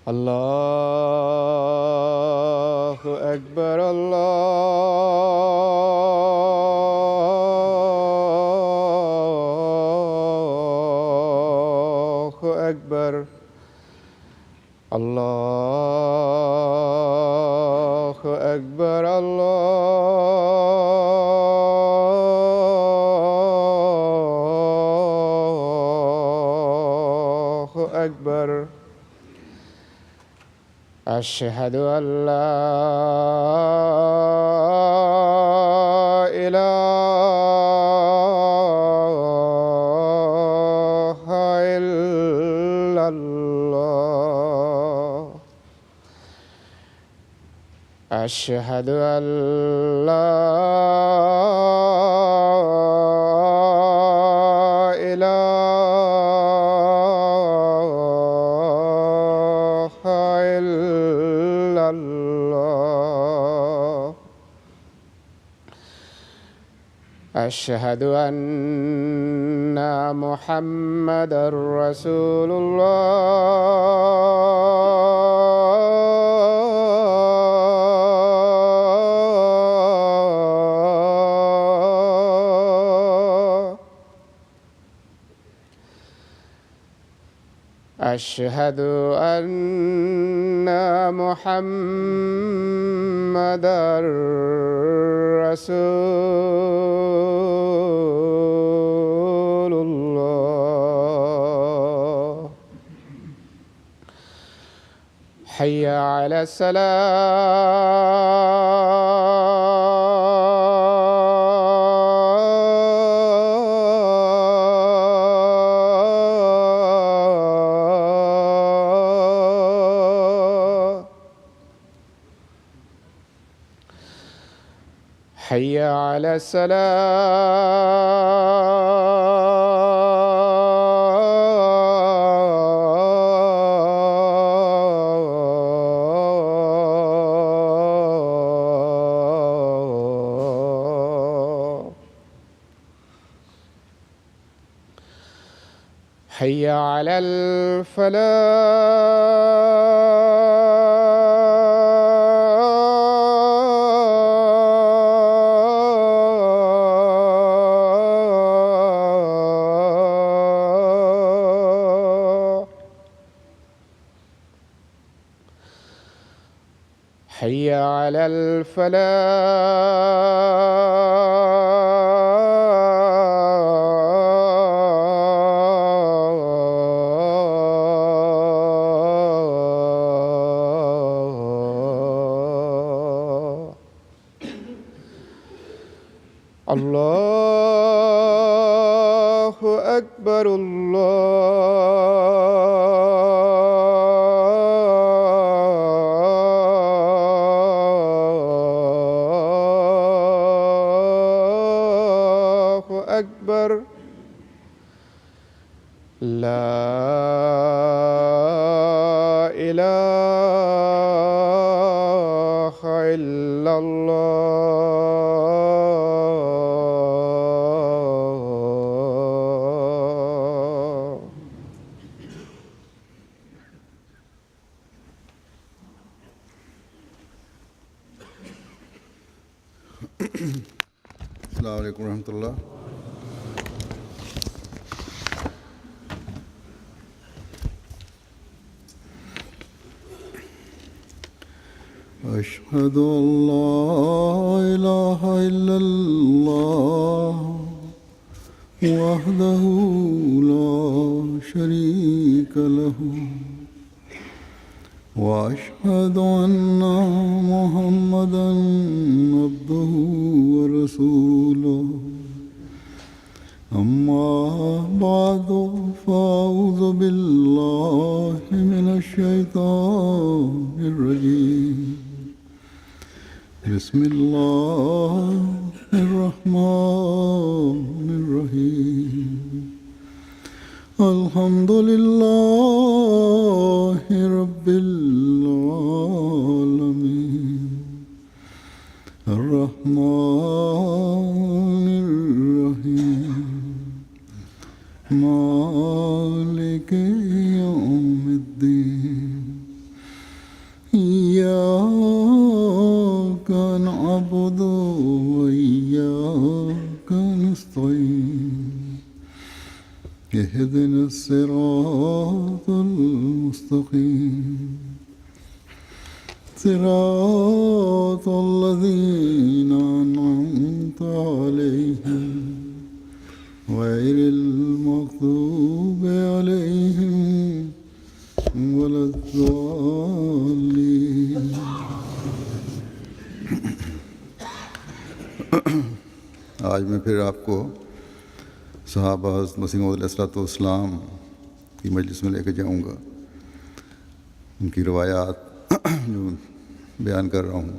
الله أكبر الله أكبر الله أكبر الله أكبر أشهد أن لا إله إلا الله أشهد أن لا إله إلا الله أشهد أن محمدًا رسول الله أشهد أن محمدًا رسول الله حي على الصلاة حي على الصلاة حي على الفلاح حي على الفلاح الله أكبر الله أكبر لا إله إلا الله السلام عليكم ورحمة الله. أشهد أن لا إله إلا الله وحده لا شريك له وأشهد أن محمدًا عبده ورسوله أما بعد فأعوذ بالله من الشيطان الرجيم بسم الله الرحمن الرحيم الحمد لله رب العالمين الرحمن الرحيم مالك يوم الدين إياك نعبد وإياك نستعين اهدنا الصراط المستقيم صراط الذين أنعمت عليهم غير المغضوب عليهم ولا الضالين. آج میں پھر آپ کو صحابہ حضرت مسیح موعود علیہ السلام کی مجلس میں لے کے جاؤں گا. ان کی روایات جو بیان کر رہا ہوں.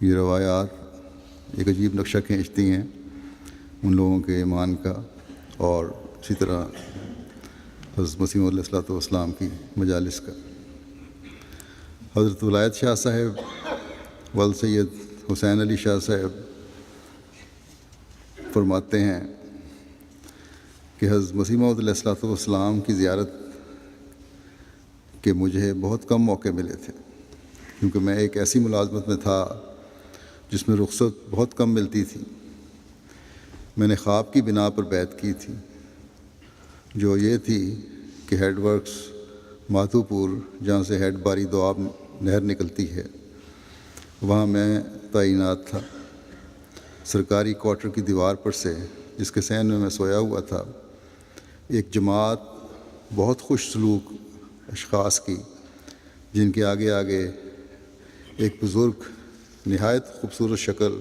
یہ روایات ایک عجیب نقشہ کھینچتی ہیں ان لوگوں کے ایمان کا اور اسی طرح حضرت مسیح موعود علیہ السلام کی مجالس کا. حضرت ولایت شاہ صاحب ول سید حسین علی شاہ صاحب فرماتے ہیں کہ حضرت مسیح موعود علیہ السلام کی زیارت کے مجھے بہت کم موقع ملے تھے، کیونکہ میں ایک ایسی ملازمت میں تھا جس میں رخصت بہت کم ملتی تھی. میں نے خواب کی بنا پر بیعت کی تھی، جو یہ تھی کہ ہیڈ ورکس مادھو پور، جہاں سے ہیڈ باری دوآب نہر نکلتی ہے، وہاں میں تعینات تھا. سرکاری کوارٹر کی دیوار پر سے، جس کے صحن میں سویا ہوا تھا، ایک جماعت بہت خوش سلوک اشخاص کی، جن کے آگے آگے ایک بزرگ نہایت خوبصورت شکل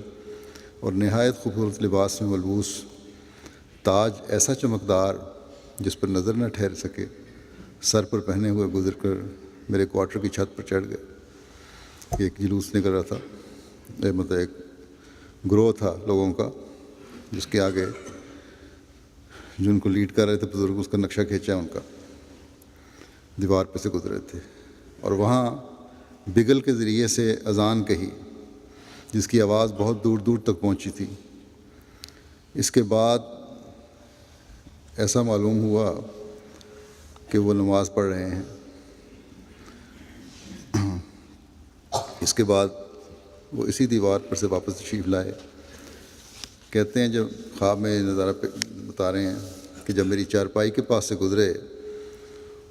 اور نہایت خوبصورت لباس میں ملبوس، تاج ایسا چمکدار جس پر نظر نہ ٹھہر سکے، سر پر پہنے ہوئے گزر کر میرے کوارٹر کی چھت پر چڑھ گئے. ایک جلوس نکل رہا تھا، مطلب ایک گروہ تھا لوگوں کا، جس کے آگے جن کو لیڈ کر رہے تھے بزرگ، اس کا نقشہ کھینچا ان کا، دیوار پہ سے گزرے تھے، اور وہاں بگل کے ذریعے سے اذان کہی، جس کی آواز بہت دور دور تک پہنچی تھی. اس کے بعد ایسا معلوم ہوا کہ وہ نماز پڑھ رہے ہیں. اس کے بعد وہ اسی دیوار پر سے واپس تشریف لائے. کہتے ہیں جب خواب میں نظارہ بتا رہے ہیں کہ جب میری چارپائی کے پاس سے گزرے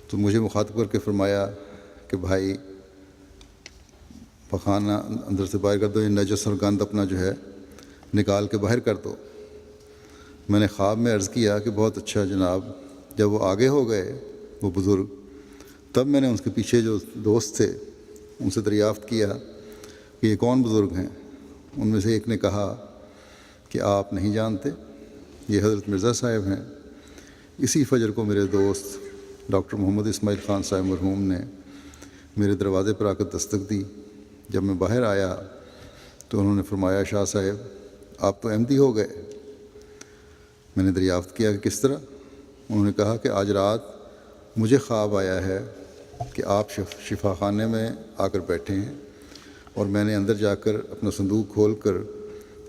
تو مجھے مخاطب کر کے فرمایا کہ بھائی پخانہ اندر سے باہر کر دو، یہ نجس اور گند اپنا جو ہے نکال کے باہر کر دو. میں نے خواب میں عرض کیا کہ بہت اچھا جناب. جب وہ آگے ہو گئے وہ بزرگ، تب میں نے ان کے پیچھے جو دوست تھے ان سے دریافت کیا کہ یہ کون بزرگ ہیں. ان میں سے ایک نے کہا کہ آپ نہیں جانتے، یہ حضرت مرزا صاحب ہیں. اسی فجر کو میرے دوست ڈاکٹر محمد اسماعیل خان صاحب مرحوم نے میرے دروازے پر آ کر دستک دی. جب میں باہر آیا تو انہوں نے فرمایا شاہ صاحب آپ تو احمدی ہو گئے. میں نے دریافت کیا کہ کس طرح. انہوں نے کہا کہ آج رات مجھے خواب آیا ہے کہ آپ شفا خانے میں آ کر بیٹھے ہیں، اور میں نے اندر جا کر اپنا صندوق کھول کر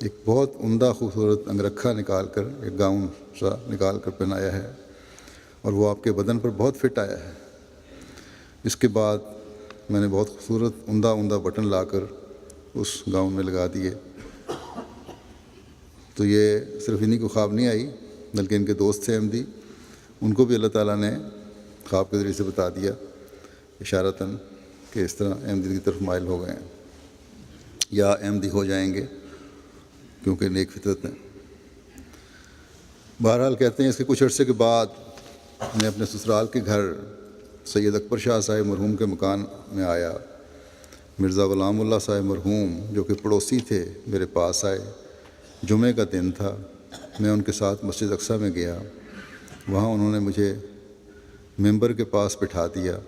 ایک بہت عمدہ خوبصورت انگرکھا نکال کر، ایک گاؤن سا نکال کر پہنایا ہے، اور وہ آپ کے بدن پر بہت فٹ آیا ہے. اس کے بعد میں نے بہت خوبصورت عمدہ بٹن لا کر اس گاؤن میں لگا دیے. تو یہ صرف انہی کو خواب نہیں آئی، بلکہ ان کے دوست تھے احمدی، ان کو بھی اللہ تعالیٰ نے خواب کے ذریعے سے بتا دیا اشارتاً کہ اس طرح احمدی کی طرف مائل ہو گئے ہیں یا احمدی ہو جائیں گے، کیونکہ نیک فطرت ہیں. بہرحال کہتے ہیں اس کے کچھ عرصے کے بعد میں اپنے سسرال کے گھر سید اکبر شاہ صاحب مرحوم کے مکان میں آیا. مرزا غلام اللہ صاحب مرحوم جو کہ پڑوسی تھے میرے پاس آئے. جمعہ کا دن تھا. میں ان کے ساتھ مسجد اقصیٰ میں گیا. وہاں انہوں نے مجھے ممبر کے پاس بٹھا دیا۔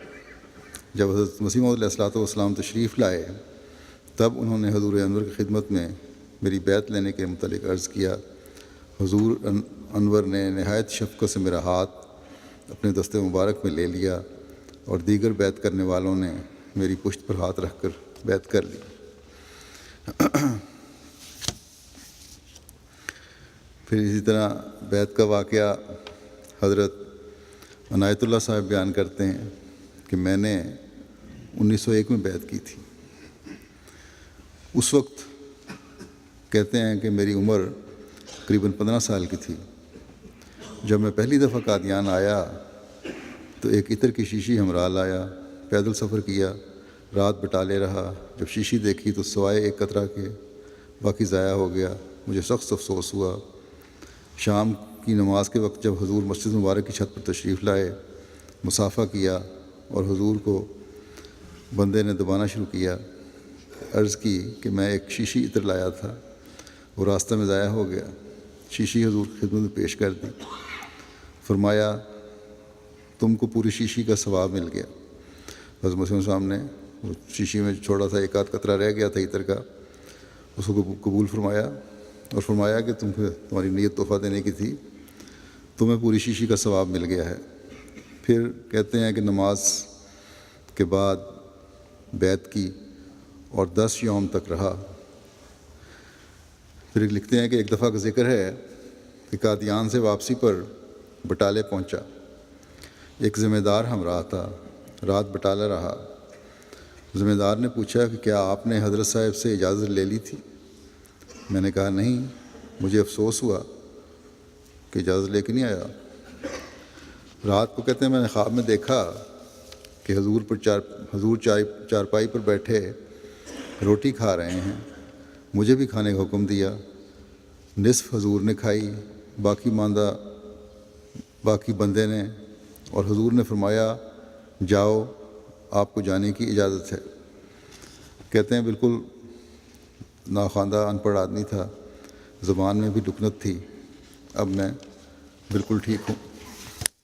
جب حضرت مسیح موعود علیہ الصلوۃ والسلام تشریف لائے تب انہوں نے حضور انور کی خدمت میں میری بیعت لینے کے متعلق عرض کیا۔ حضور انور نے نہایت شفقت سے میرا ہاتھ اپنے دست مبارک میں لے لیا اور دیگر بیعت کرنے والوں نے میری پشت پر ہاتھ رکھ کر بیعت کر لی۔ پھر اسی طرح بیعت کا واقعہ حضرت عنایت اللہ صاحب بیان کرتے ہیں کہ میں نے 1901 میں بیعت کی تھی۔ اس وقت کہتے ہیں کہ میری عمر تقریباً 15 سال کی تھی۔ جب میں پہلی دفعہ قادیان آیا تو ایک عطر کی شیشی ہمراہ لایا، پیدل سفر کیا، رات بٹالے رہا۔ جب شیشی دیکھی تو سوائے ایک قطرہ کے باقی ضائع ہو گیا۔ مجھے سخت افسوس ہوا۔ شام کی نماز کے وقت جب حضور مسجد مبارک کی چھت پر تشریف لائے، مصافحہ کیا اور حضور کو بندے نے دبانا شروع کیا۔ عرض کی کہ میں ایک شیشی عطر لایا تھا، وہ راستہ میں ضائع ہو گیا۔ شیشی حضور کی خدمت میں پیش کر دی۔ فرمایا تم کو پوری شیشی کا ثواب مل گیا۔ حضرت مسیح السلام سامنے وہ شیشی میں چھوڑا تھا، ایک آدھ قطرہ رہ گیا تھا عطر کا، اس کو قبول فرمایا اور فرمایا کہ تمہاری نیت تحفہ دینے کی تھی، تمہیں پوری شیشی کا ثواب مل گیا ہے۔ پھر کہتے ہیں کہ نماز کے بعد بیعت کی اور 10 یوم تک رہا۔ پھر لکھتے ہیں کہ ایک دفعہ کا ذکر ہے کہ قادیان سے واپسی پر بٹالے پہنچا، ایک ذمہ دار ہمراہ تھا، رات بٹالہ رہا۔ ذمہ دار نے پوچھا کہ کیا آپ نے حضرت صاحب سے اجازت لے لی تھی؟ میں نے کہا نہیں، مجھے افسوس ہوا کہ اجازت لے کے نہیں آیا۔ رات کو کہتے ہیں میں نے خواب میں دیکھا کہ حضور چارپائی پر بیٹھے روٹی کھا رہے ہیں، مجھے بھی کھانے کا حکم دیا۔ نصف حضور نے کھائی، باقی بندے نے، اور حضور نے فرمایا جاؤ آپ کو جانے کی اجازت ہے۔ کہتے ہیں بالکل ناخواندہ ان پڑھ آدمی تھا، زبان میں بھی لکنت تھی، اب میں بالکل ٹھیک ہوں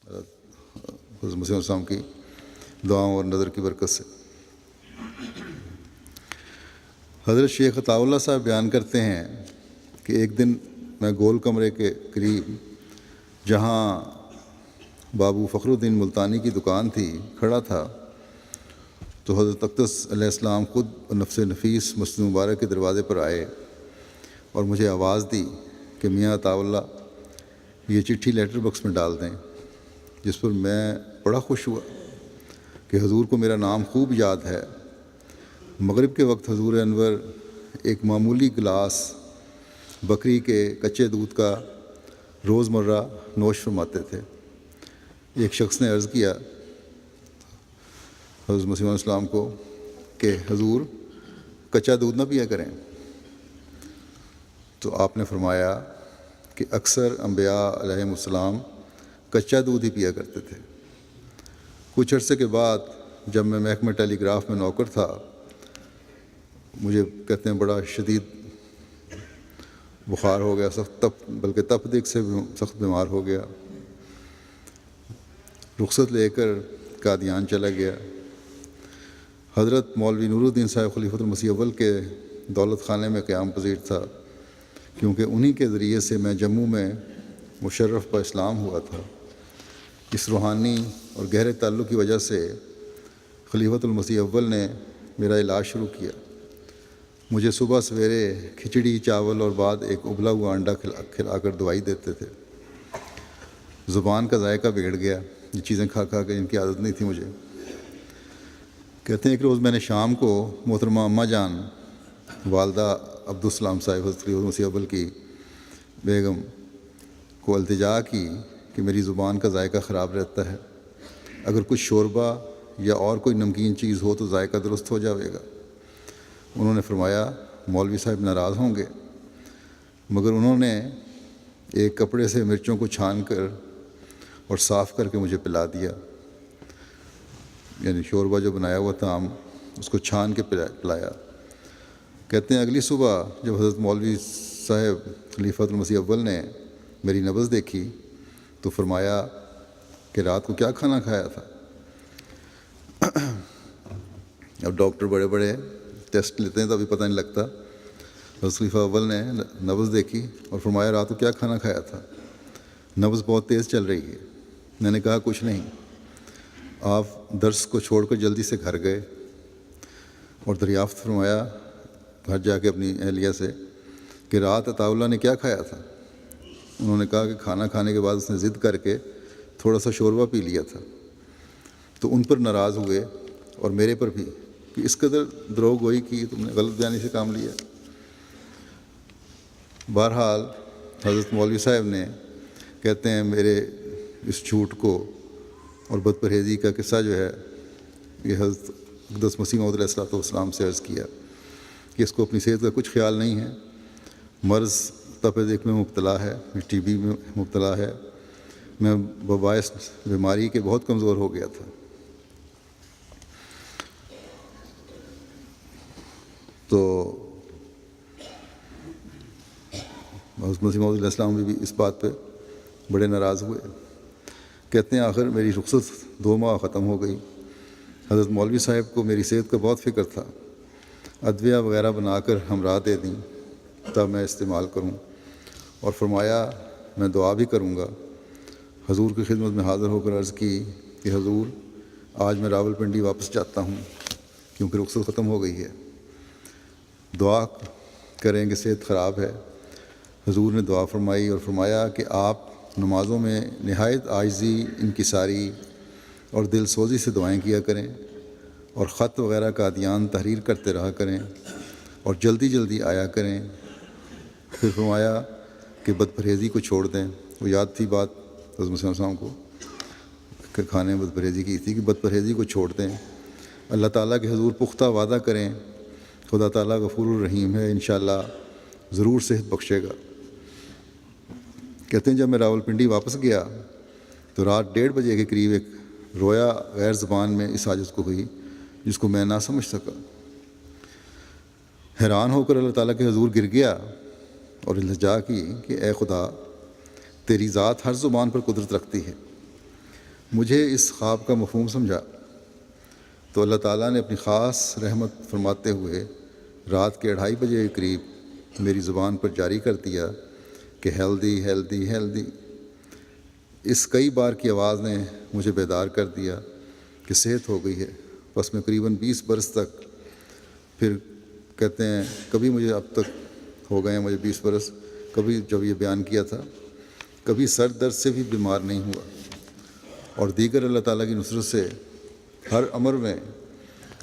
حضرت مسیح السلام کی دعاؤں اور نظر کی برکت سے۔ حضرت شیخ عطا اللہ صاحب بیان کرتے ہیں کہ ایک دن میں گول کمرے کے قریب جہاں بابو فخر الدین ملتانی کی دکان تھی کھڑا تھا تو حضرت اقدس علیہ السلام خود نفس نفیس مسجد مبارک کے دروازے پر آئے اور مجھے آواز دی کہ میاں عطا اللہ یہ چٹھی لیٹر باکس میں ڈال دیں، جس پر میں بڑا خوش ہوا کہ حضور کو میرا نام خوب یاد ہے۔ مغرب کے وقت حضور انور ایک معمولی گلاس بکری کے کچے دودھ کا روزمرہ نوش فرماتے تھے۔ ایک شخص نے عرض کیا حضرت مسیح علیہ السلام کو کہ حضور کچا دودھ نہ پیا کریں، تو آپ نے فرمایا کہ اکثر انبیاء علیہم السلام کچا دودھ ہی پیا کرتے تھے۔ کچھ عرصے کے بعد جب میں محکمہ ٹیلی گراف میں نوکر تھا، مجھے کہتے ہیں بڑا شدید بخار ہو گیا، بلکہ تپدق سے سخت بیمار ہو گیا۔ رخصت لے کر قادیان چلا گیا۔ حضرت مولوی نور الدین صاحب خلیفۃ المسیح اول کے دولت خانے میں قیام پذیر تھا، کیونکہ انہی کے ذریعے سے میں جموں میں مشرف با اسلام ہوا تھا۔ اس روحانی اور گہرے تعلق کی وجہ سے خلیفۃ المسیح اول نے میرا علاج شروع کیا۔ مجھے صبح سویرے کھچڑی چاول اور بعد ایک ابلا ہوا انڈا کھلا کر دوائی دیتے تھے۔ زبان کا ذائقہ بگڑ گیا، یہ چیزیں کھا کھا کے، ان کی عادت نہیں تھی مجھے۔ کہتے ہیں ایک روز میں نے شام کو محترمہ اماں جان والدہ عبدالسلام صاحب حضرت خلیفۃ المسیح اول کی بیگم کو التجا کی کہ میری زبان کا ذائقہ خراب رہتا ہے، اگر کچھ شوربہ یا اور کوئی نمکین چیز ہو تو ذائقہ درست ہو جائے گا۔ انہوں نے فرمایا مولوی صاحب ناراض ہوں گے، مگر انہوں نے ایک کپڑے سے مرچوں کو چھان کر اور صاف کر کے مجھے پلا دیا، یعنی شوربہ جو بنایا ہوا تھا ہم اس کو چھان کے پلایا۔ کہتے ہیں اگلی صبح جب حضرت مولوی صاحب خلیفۃ المسیح اول نے میری نبض دیکھی تو فرمایا کہ رات کو کیا کھانا کھایا تھا۔ اب ڈاکٹر بڑے بڑے ٹیسٹ لیتے ہیں تو ابھی پتہ نہیں لگتا۔ حضرت خلیفہ اول نے نبض دیکھی اور فرمایا رات کو کیا کھانا کھایا تھا؟ نبض بہت تیز چل رہی ہے۔ میں نے کہا کچھ نہیں۔ آپ درس کو چھوڑ کر جلدی سے گھر گئے اور دریافت فرمایا گھر جا کے اپنی اہلیہ سے کہ رات عطا اللہ نے کیا کھایا تھا؟ انہوں نے کہا کہ کھانا کھانے کے بعد اس نے ضد کر کے تھوڑا سا شوربہ پی لیا تھا۔ تو ان پر ناراض ہوئے اور میرے پر بھی کہ اس قدر دروغ گوئی کی، تم نے غلط بیانی سے کام لیا۔ بہرحال حضرت مولوی صاحب نے کہتے ہیں میرے اس جھوٹ کو اور بد پرہیزی کا قصہ جو ہے یہ حضرت اقدس مسیح موعود علیہ السلام سے عرض کیا کہ اس کو اپنی صحت کا کچھ خیال نہیں ہے، مرض تپ دق میں مبتلا ہے، ٹی بی میں مبتلا ہے، میں بباعث بیماری کے بہت کمزور ہو گیا تھا۔ تو حضرت مسیح موعود علیہ السلام بھی اس بات پہ بڑے ناراض ہوئے۔ کہتے ہیں آخر میری رخصت 2 ماہ ختم ہو گئی۔ حضرت مولوی صاحب کو میری صحت کا بہت فکر تھا، ادویہ وغیرہ بنا کر ہمراہ دے دیں تب میں استعمال کروں، اور فرمایا میں دعا بھی کروں گا۔ حضور کی خدمت میں حاضر ہو کر عرض کی کہ حضور آج میں راول پنڈی واپس جاتا ہوں کیونکہ رخصت ختم ہو گئی ہے، دعا کریں کہ صحت خراب ہے۔ حضور نے دعا فرمائی اور فرمایا کہ آپ نمازوں میں نہایت عاجزی، انکساری اور دل سوزی سے دعائیں کیا کریں، اور خط وغیرہ کا ادیان تحریر کرتے رہا کریں، اور جلدی جلدی آیا کریں۔ پھر فرمایا کہ بد پرہیزی کو چھوڑ دیں۔ وہ یاد تھی بات حضرت مسیح السلام کو کہ کھانے میں بد پرہیزی کی تھی، کہ بد پرہیزی کو چھوڑ دیں، اللہ تعالیٰ کے حضور پختہ وعدہ کریں، خدا تعالیٰ غفور الرحیم ہے، انشاءاللہ ضرور صحت بخشے گا۔ کہتے ہیں جب میں راول پنڈی واپس گیا تو رات 1:30 بجے کے قریب ایک رویا غیر زبان میں اس حاجت کو ہوئی جس کو میں نہ سمجھ سکا۔ حیران ہو کر اللہ تعالیٰ کے حضور گر گیا اور التجا کی کہ اے خدا تیری ذات ہر زبان پر قدرت رکھتی ہے، مجھے اس خواب کا مفہوم سمجھا۔ تو اللہ تعالیٰ نے اپنی خاص رحمت فرماتے ہوئے رات کے 2:30 بجے کے قریب میری زبان پر جاری کر دیا کہ ہیلدی ہیلدی ہیلدی۔ اس کئی بار کی آواز نے مجھے بیدار کر دیا کہ صحت ہو گئی ہے۔ بس میں قریباً 20 برس تک، پھر کہتے ہیں کبھی مجھے اب تک ہو گئے ہیں مجھے 20 برس، کبھی جب یہ بیان کیا تھا کبھی سر درد سے بھی بیمار نہیں ہوا، اور دیگر اللہ تعالیٰ کی نصرت سے ہر امر میں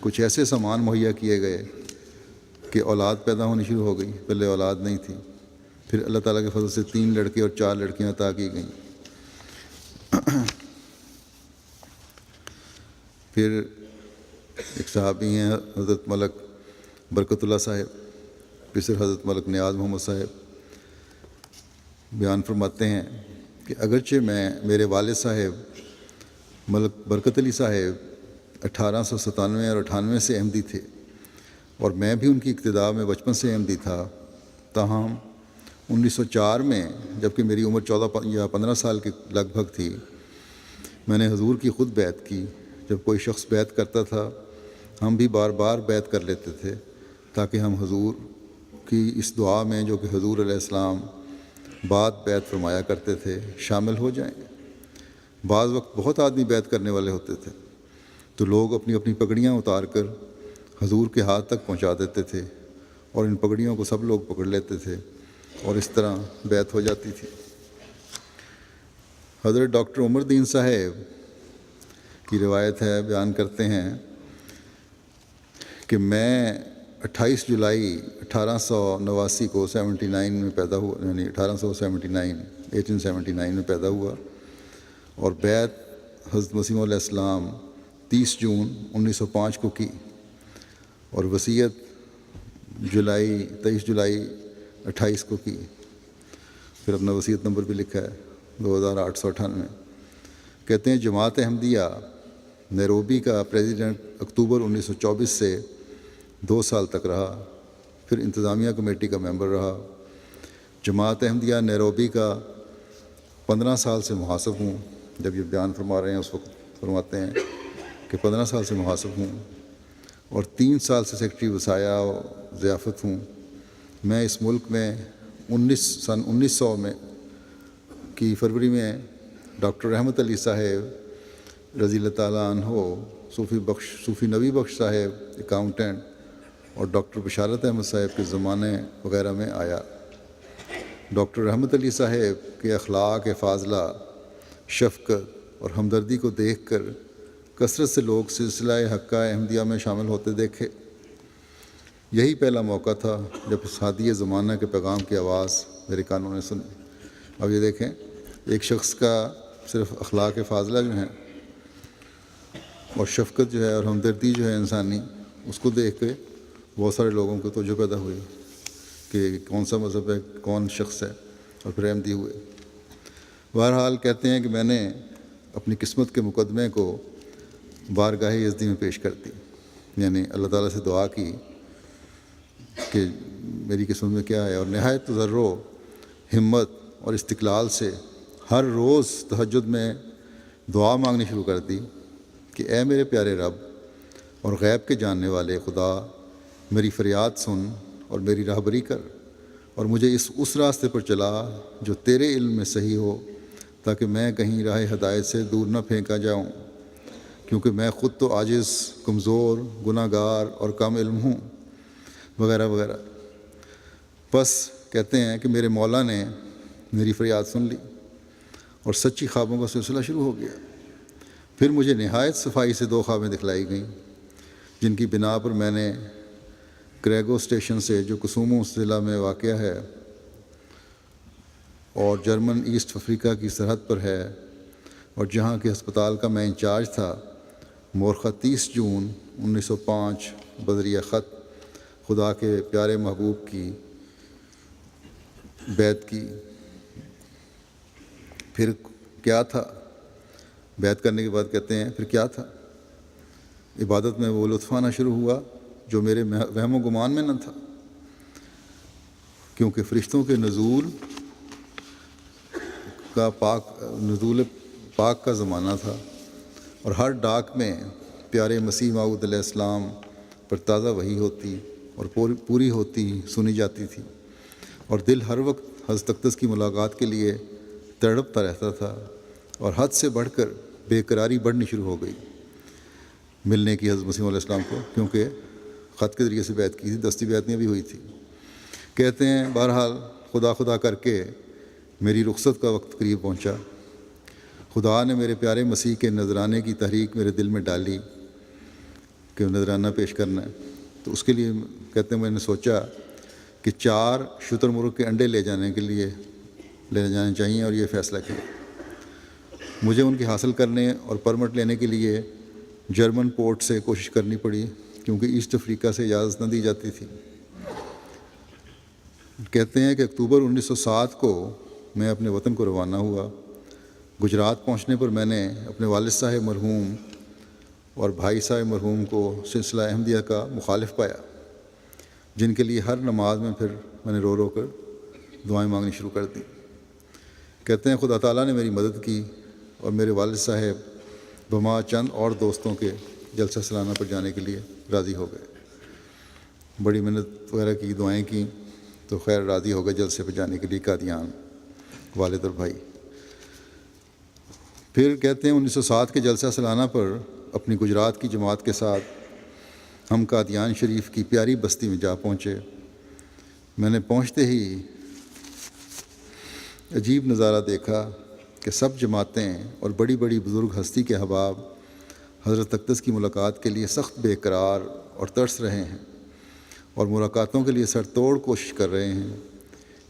کچھ ایسے سامان مہیا کیے گئے کہ اولاد پیدا ہونی شروع ہو گئی۔ پہلے اولاد نہیں تھی، پھر اللہ تعالیٰ کے فضل سے 3 لڑکے اور 4 لڑکیاں عطا کی گئیں۔ پھر ایک صحابی ہیں حضرت ملک برکت اللہ صاحب، پھر حضرت ملک نیاز محمد صاحب، بیان فرماتے ہیں کہ اگرچہ میرے والد صاحب ملک برکت علی صاحب 1897 اور 98 سے احمدی تھے، اور میں بھی ان کی اقتداء میں بچپن سے احمدی تھا، تاہم 1904 میں جب کہ میری عمر 14 یا 15 سال کے لگ بھگ تھی، میں نے حضور کی خود بیعت کی۔ جب کوئی شخص بیعت کرتا تھا ہم بھی بار بار بیعت کر لیتے تھے تاکہ ہم حضور کی اس دعا میں جو کہ حضور علیہ السلام بعد بیعت فرمایا کرتے تھے شامل ہو جائیں۔ بعض وقت بہت آدمی بیعت کرنے والے ہوتے تھے تو لوگ اپنی اپنی پگڑیاں اتار کر حضور کے ہاتھ تک پہنچا دیتے تھے، اور ان پگڑیوں کو سب لوگ پکڑ لیتے تھے اور اس طرح بیعت ہو جاتی تھی۔ حضرت ڈاکٹر عمر دین صاحب کی روایت ہے، بیان کرتے ہیں کہ میں 28 جولائی 1889 کو 79 میں پیدا ہوا، یعنی 1879 میں پیدا ہوا، اور بیعت حضرت مسیح علیہ السلام 30 جون 1905 کو کی، اور وصیت 23 جولائی 28 کو کی۔ پھر اپنا وصیت نمبر بھی لکھا ہے 2898۔ کہتے ہیں جماعت احمدیہ نیروبی کا پریزیڈنٹ اکتوبر 1924 سے 2 سال تک رہا، پھر انتظامیہ کمیٹی کا ممبر رہا۔ جماعت احمدیہ نیروبی کا 15 سال سے محاسب ہوں، جب یہ بیان فرما رہے ہیں اس وقت فرماتے ہیں کہ 15 سال سے محاسب ہوں اور 3 سال سے سیکرٹری وصایا و ضیافت ہوں۔ میں اس ملک میں سن 1900 میں کی فروری میں ڈاکٹر رحمت علی صاحب رضی اللہ تعالیٰ عنہ، صوفی نبی بخش صاحب اکاؤنٹنٹ اور ڈاکٹر بشارت احمد صاحب کے زمانے وغیرہ میں آیا۔ ڈاکٹر رحمت علی صاحب کے اخلاق فاضلہ، شفقت اور ہمدردی کو دیکھ کر کثرت سے لوگ سلسلہ حقہ احمدیہ میں شامل ہوتے دیکھے۔ یہی پہلا موقع تھا جب اس ہادی زمانہ کے پیغام کی آواز میرے کانوں نے سنی۔ اب یہ دیکھیں، ایک شخص کا صرف اخلاق فاضلہ جو ہیں اور شفقت جو ہے اور ہمدردی جو ہے انسانی، اس کو دیکھ کے بہت سارے لوگوں کو توجہ پیدا ہوئی کہ کون سا مذہب ہے، کون شخص ہے، اور پھر احمدی ہوئے۔ بہرحال کہتے ہیں کہ میں نے اپنی قسمت کے مقدمے کو بارگاہ یزدی میں پیش کر دی، یعنی اللہ تعالیٰ سے دعا کی کہ میری قسمت میں کیا ہے، اور نہایت تضرع، ہمت اور استقلال سے ہر روز تہجد میں دعا مانگنی شروع کر دی کہ اے میرے پیارے رب اور غیب کے جاننے والے خدا، میری فریاد سن اور میری راہبری کر، اور مجھے اس راستے پر چلا جو تیرے علم میں صحیح ہو، تاکہ میں کہیں راہ ہدایت سے دور نہ پھینکا جاؤں، کیونکہ میں خود تو عاجز، کمزور، گناہ گار اور کم علم ہوں، وغیرہ وغیرہ۔ بس کہتے ہیں کہ میرے مولا نے میری فریاد سن لی اور سچی خوابوں کا سلسلہ شروع ہو گیا۔ پھر مجھے نہایت صفائی سے 2 خوابیں دکھلائی گئیں، جن کی بنا پر میں نے کریگو اسٹیشن سے، جو کسومو ضلع میں واقع ہے اور جرمن ایسٹ افریقہ کی سرحد پر ہے، اور جہاں کے ہسپتال کا میں انچارج تھا، مورخہ 30 جون 1905 بذریعہ خط خدا کے پیارے محبوب کی بیعت کی۔ پھر کیا تھا؟ بیعت کرنے کے بعد کہتے ہیں پھر کیا تھا؟ عبادت میں وہ لطف آنا شروع ہوا جو میرے وہم و گمان میں نہ تھا، کیونکہ فرشتوں کے نزول پاک کا زمانہ تھا، اور ہر ڈاک میں پیارے مسیح موعود علیہ السلام پر تازہ وحی ہوتی اور پوری ہوتی سنی جاتی تھی، اور دل ہر وقت حضرت اقدس کی ملاقات کے لیے تڑپتا رہتا تھا، اور حد سے بڑھ کر بے قراری بڑھنی شروع ہو گئی ملنے کی حضرت مسیح علیہ السلام کو، کیونکہ خط کے ذریعے سے بیعت کی تھی، دستی بیعت نہیں بھی ہوئی تھی۔ کہتے ہیں بہرحال خدا کر کے میری رخصت کا وقت قریب پہنچا۔ خدا نے میرے پیارے مسیح کے نذرانے کی تحریک میرے دل میں ڈالی کہ نذرانہ پیش کرنا ہے، تو اس کے لیے کہتے ہیں میں نے سوچا کہ 4 شتر مرغ کے انڈے لے جانے چاہیے، اور یہ فیصلہ کیا۔ مجھے ان کی حاصل کرنے اور پرمٹ لینے کے لیے جرمن پورٹ سے کوشش کرنی پڑی، کیونکہ ایسٹ افریقہ سے اجازت نہ دی جاتی تھی۔ کہتے ہیں کہ اکتوبر 1907 کو میں اپنے وطن کو روانہ ہوا۔ گجرات پہنچنے پر میں نے اپنے والد صاحب مرحوم اور بھائی صاحب مرحوم کو سلسلہ احمدیہ کا مخالف پایا، جن کے لیے ہر نماز میں پھر میں نے رو رو کر دعائیں مانگنی شروع کر دیں۔ کہتے ہیں خدا تعالیٰ نے میری مدد کی اور میرے والد صاحب بما چند اور دوستوں کے جلسہ سالانہ پر جانے کے لیے راضی ہو گئے۔ بڑی محنت وغیرہ کی، دعائیں کیں، تو خیر راضی ہو گئے جلسے پہ جانے کے لیے قادیان، والد اور بھائی۔ پھر کہتے ہیں 1907 کے جلسہ سالانہ پر اپنی گجرات کی جماعت کے ساتھ ہم قادیان شریف کی پیاری بستی میں جا پہنچے۔ میں نے پہنچتے ہی عجیب نظارہ دیکھا کہ سب جماعتیں اور بڑی بڑی بزرگ ہستی کے احباب حضرت اقدس کی ملاقات کے لیے سخت بے قرار اور ترس رہے ہیں، اور ملاقاتوں کے لیے سر توڑ کوشش کر رہے ہیں۔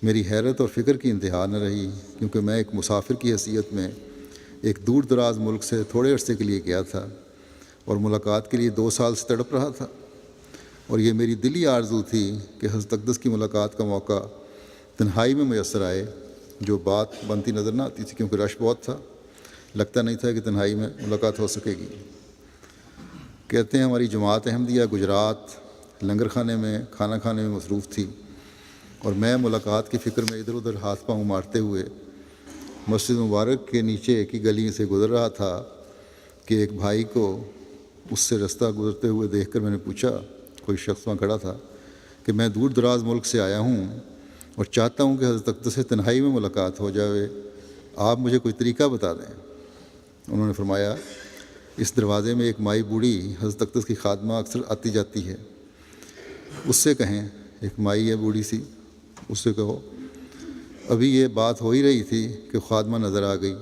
میری حیرت اور فکر کی انتہا نہ رہی، کیونکہ میں ایک مسافر کی حیثیت میں ایک دور دراز ملک سے تھوڑے عرصے کے لیے گیا تھا، اور ملاقات کے لیے 2 سال سے تڑپ رہا تھا، اور یہ میری دلی آرزو تھی کہ حضرت اقدس کی ملاقات کا موقع تنہائی میں میسر آئے، جو بات بنتی نظر نہ آتی تھی، کیونکہ رش بہت تھا، لگتا نہیں تھا کہ تنہائی میں ملاقات ہو سکے گی۔ کہتے ہیں ہماری جماعت احمدیہ گجرات لنگر خانے میں کھانا کھانے میں مصروف تھی، اور میں ملاقات کی فکر میں ادھر ادھر ہاتھ پاؤں مارتے ہوئے مسجد مبارک کے نیچے کی گلی سے گزر رہا تھا کہ ایک بھائی کو اس سے رستہ گزرتے ہوئے دیکھ کر میں نے پوچھا، کوئی شخص وہاں کھڑا تھا، کہ میں دور دراز ملک سے آیا ہوں اور چاہتا ہوں کہ حضرت اقدس سے تنہائی میں ملاقات ہو جائے، آپ مجھے کوئی طریقہ بتا دیں۔ انہوں نے فرمایا، اس دروازے میں ایک مائی بوڑھی حضرت اقدس کی خادمہ اکثر آتی جاتی ہے، اس سے کہیں، ایک مائی ہے بوڑھی سی، اس سے کہو۔ ابھی یہ بات ہو ہی رہی تھی کہ خادمہ نظر آ گئی۔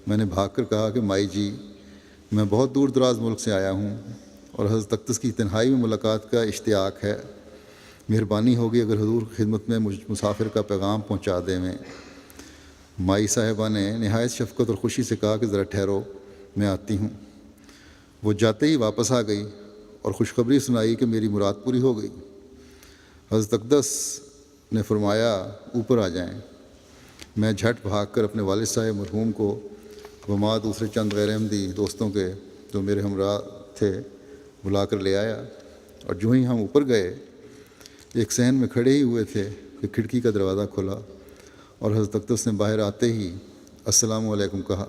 میں نے بھاگ کر کہا کہ مائی جی، میں بہت دور دراز ملک سے آیا ہوں اور حضرت اقدس کی تنہائی میں ملاقات کا اشتیاق ہے، مہربانی ہوگی اگر حضور کی خدمت میں مجھ مسافر کا پیغام پہنچا دیں۔ میں مائی صاحبہ نے نہایت شفقت اور خوشی سے کہا کہ ذرا ٹھہرو، میں آتی ہوں۔ وہ جاتے ہی واپس آ گئی اور خوشخبری سنائی کہ میری مراد پوری ہو گئی۔ حضرت اقدس نے فرمایا، اوپر آ جائیں۔ میں جھٹ بھاگ کر اپنے والد صاحب مرحوم کو وما دوسرے چند غیر احمدی دوستوں کے جو میرے ہمراہ تھے بلا کر لے آیا، اور جو ہی ہم اوپر گئے ایک صحن میں کھڑے ہی ہوئے تھے کہ کھڑکی کا دروازہ کھلا اور حضرت اقدس نے باہر آتے ہی السلام علیکم کہا۔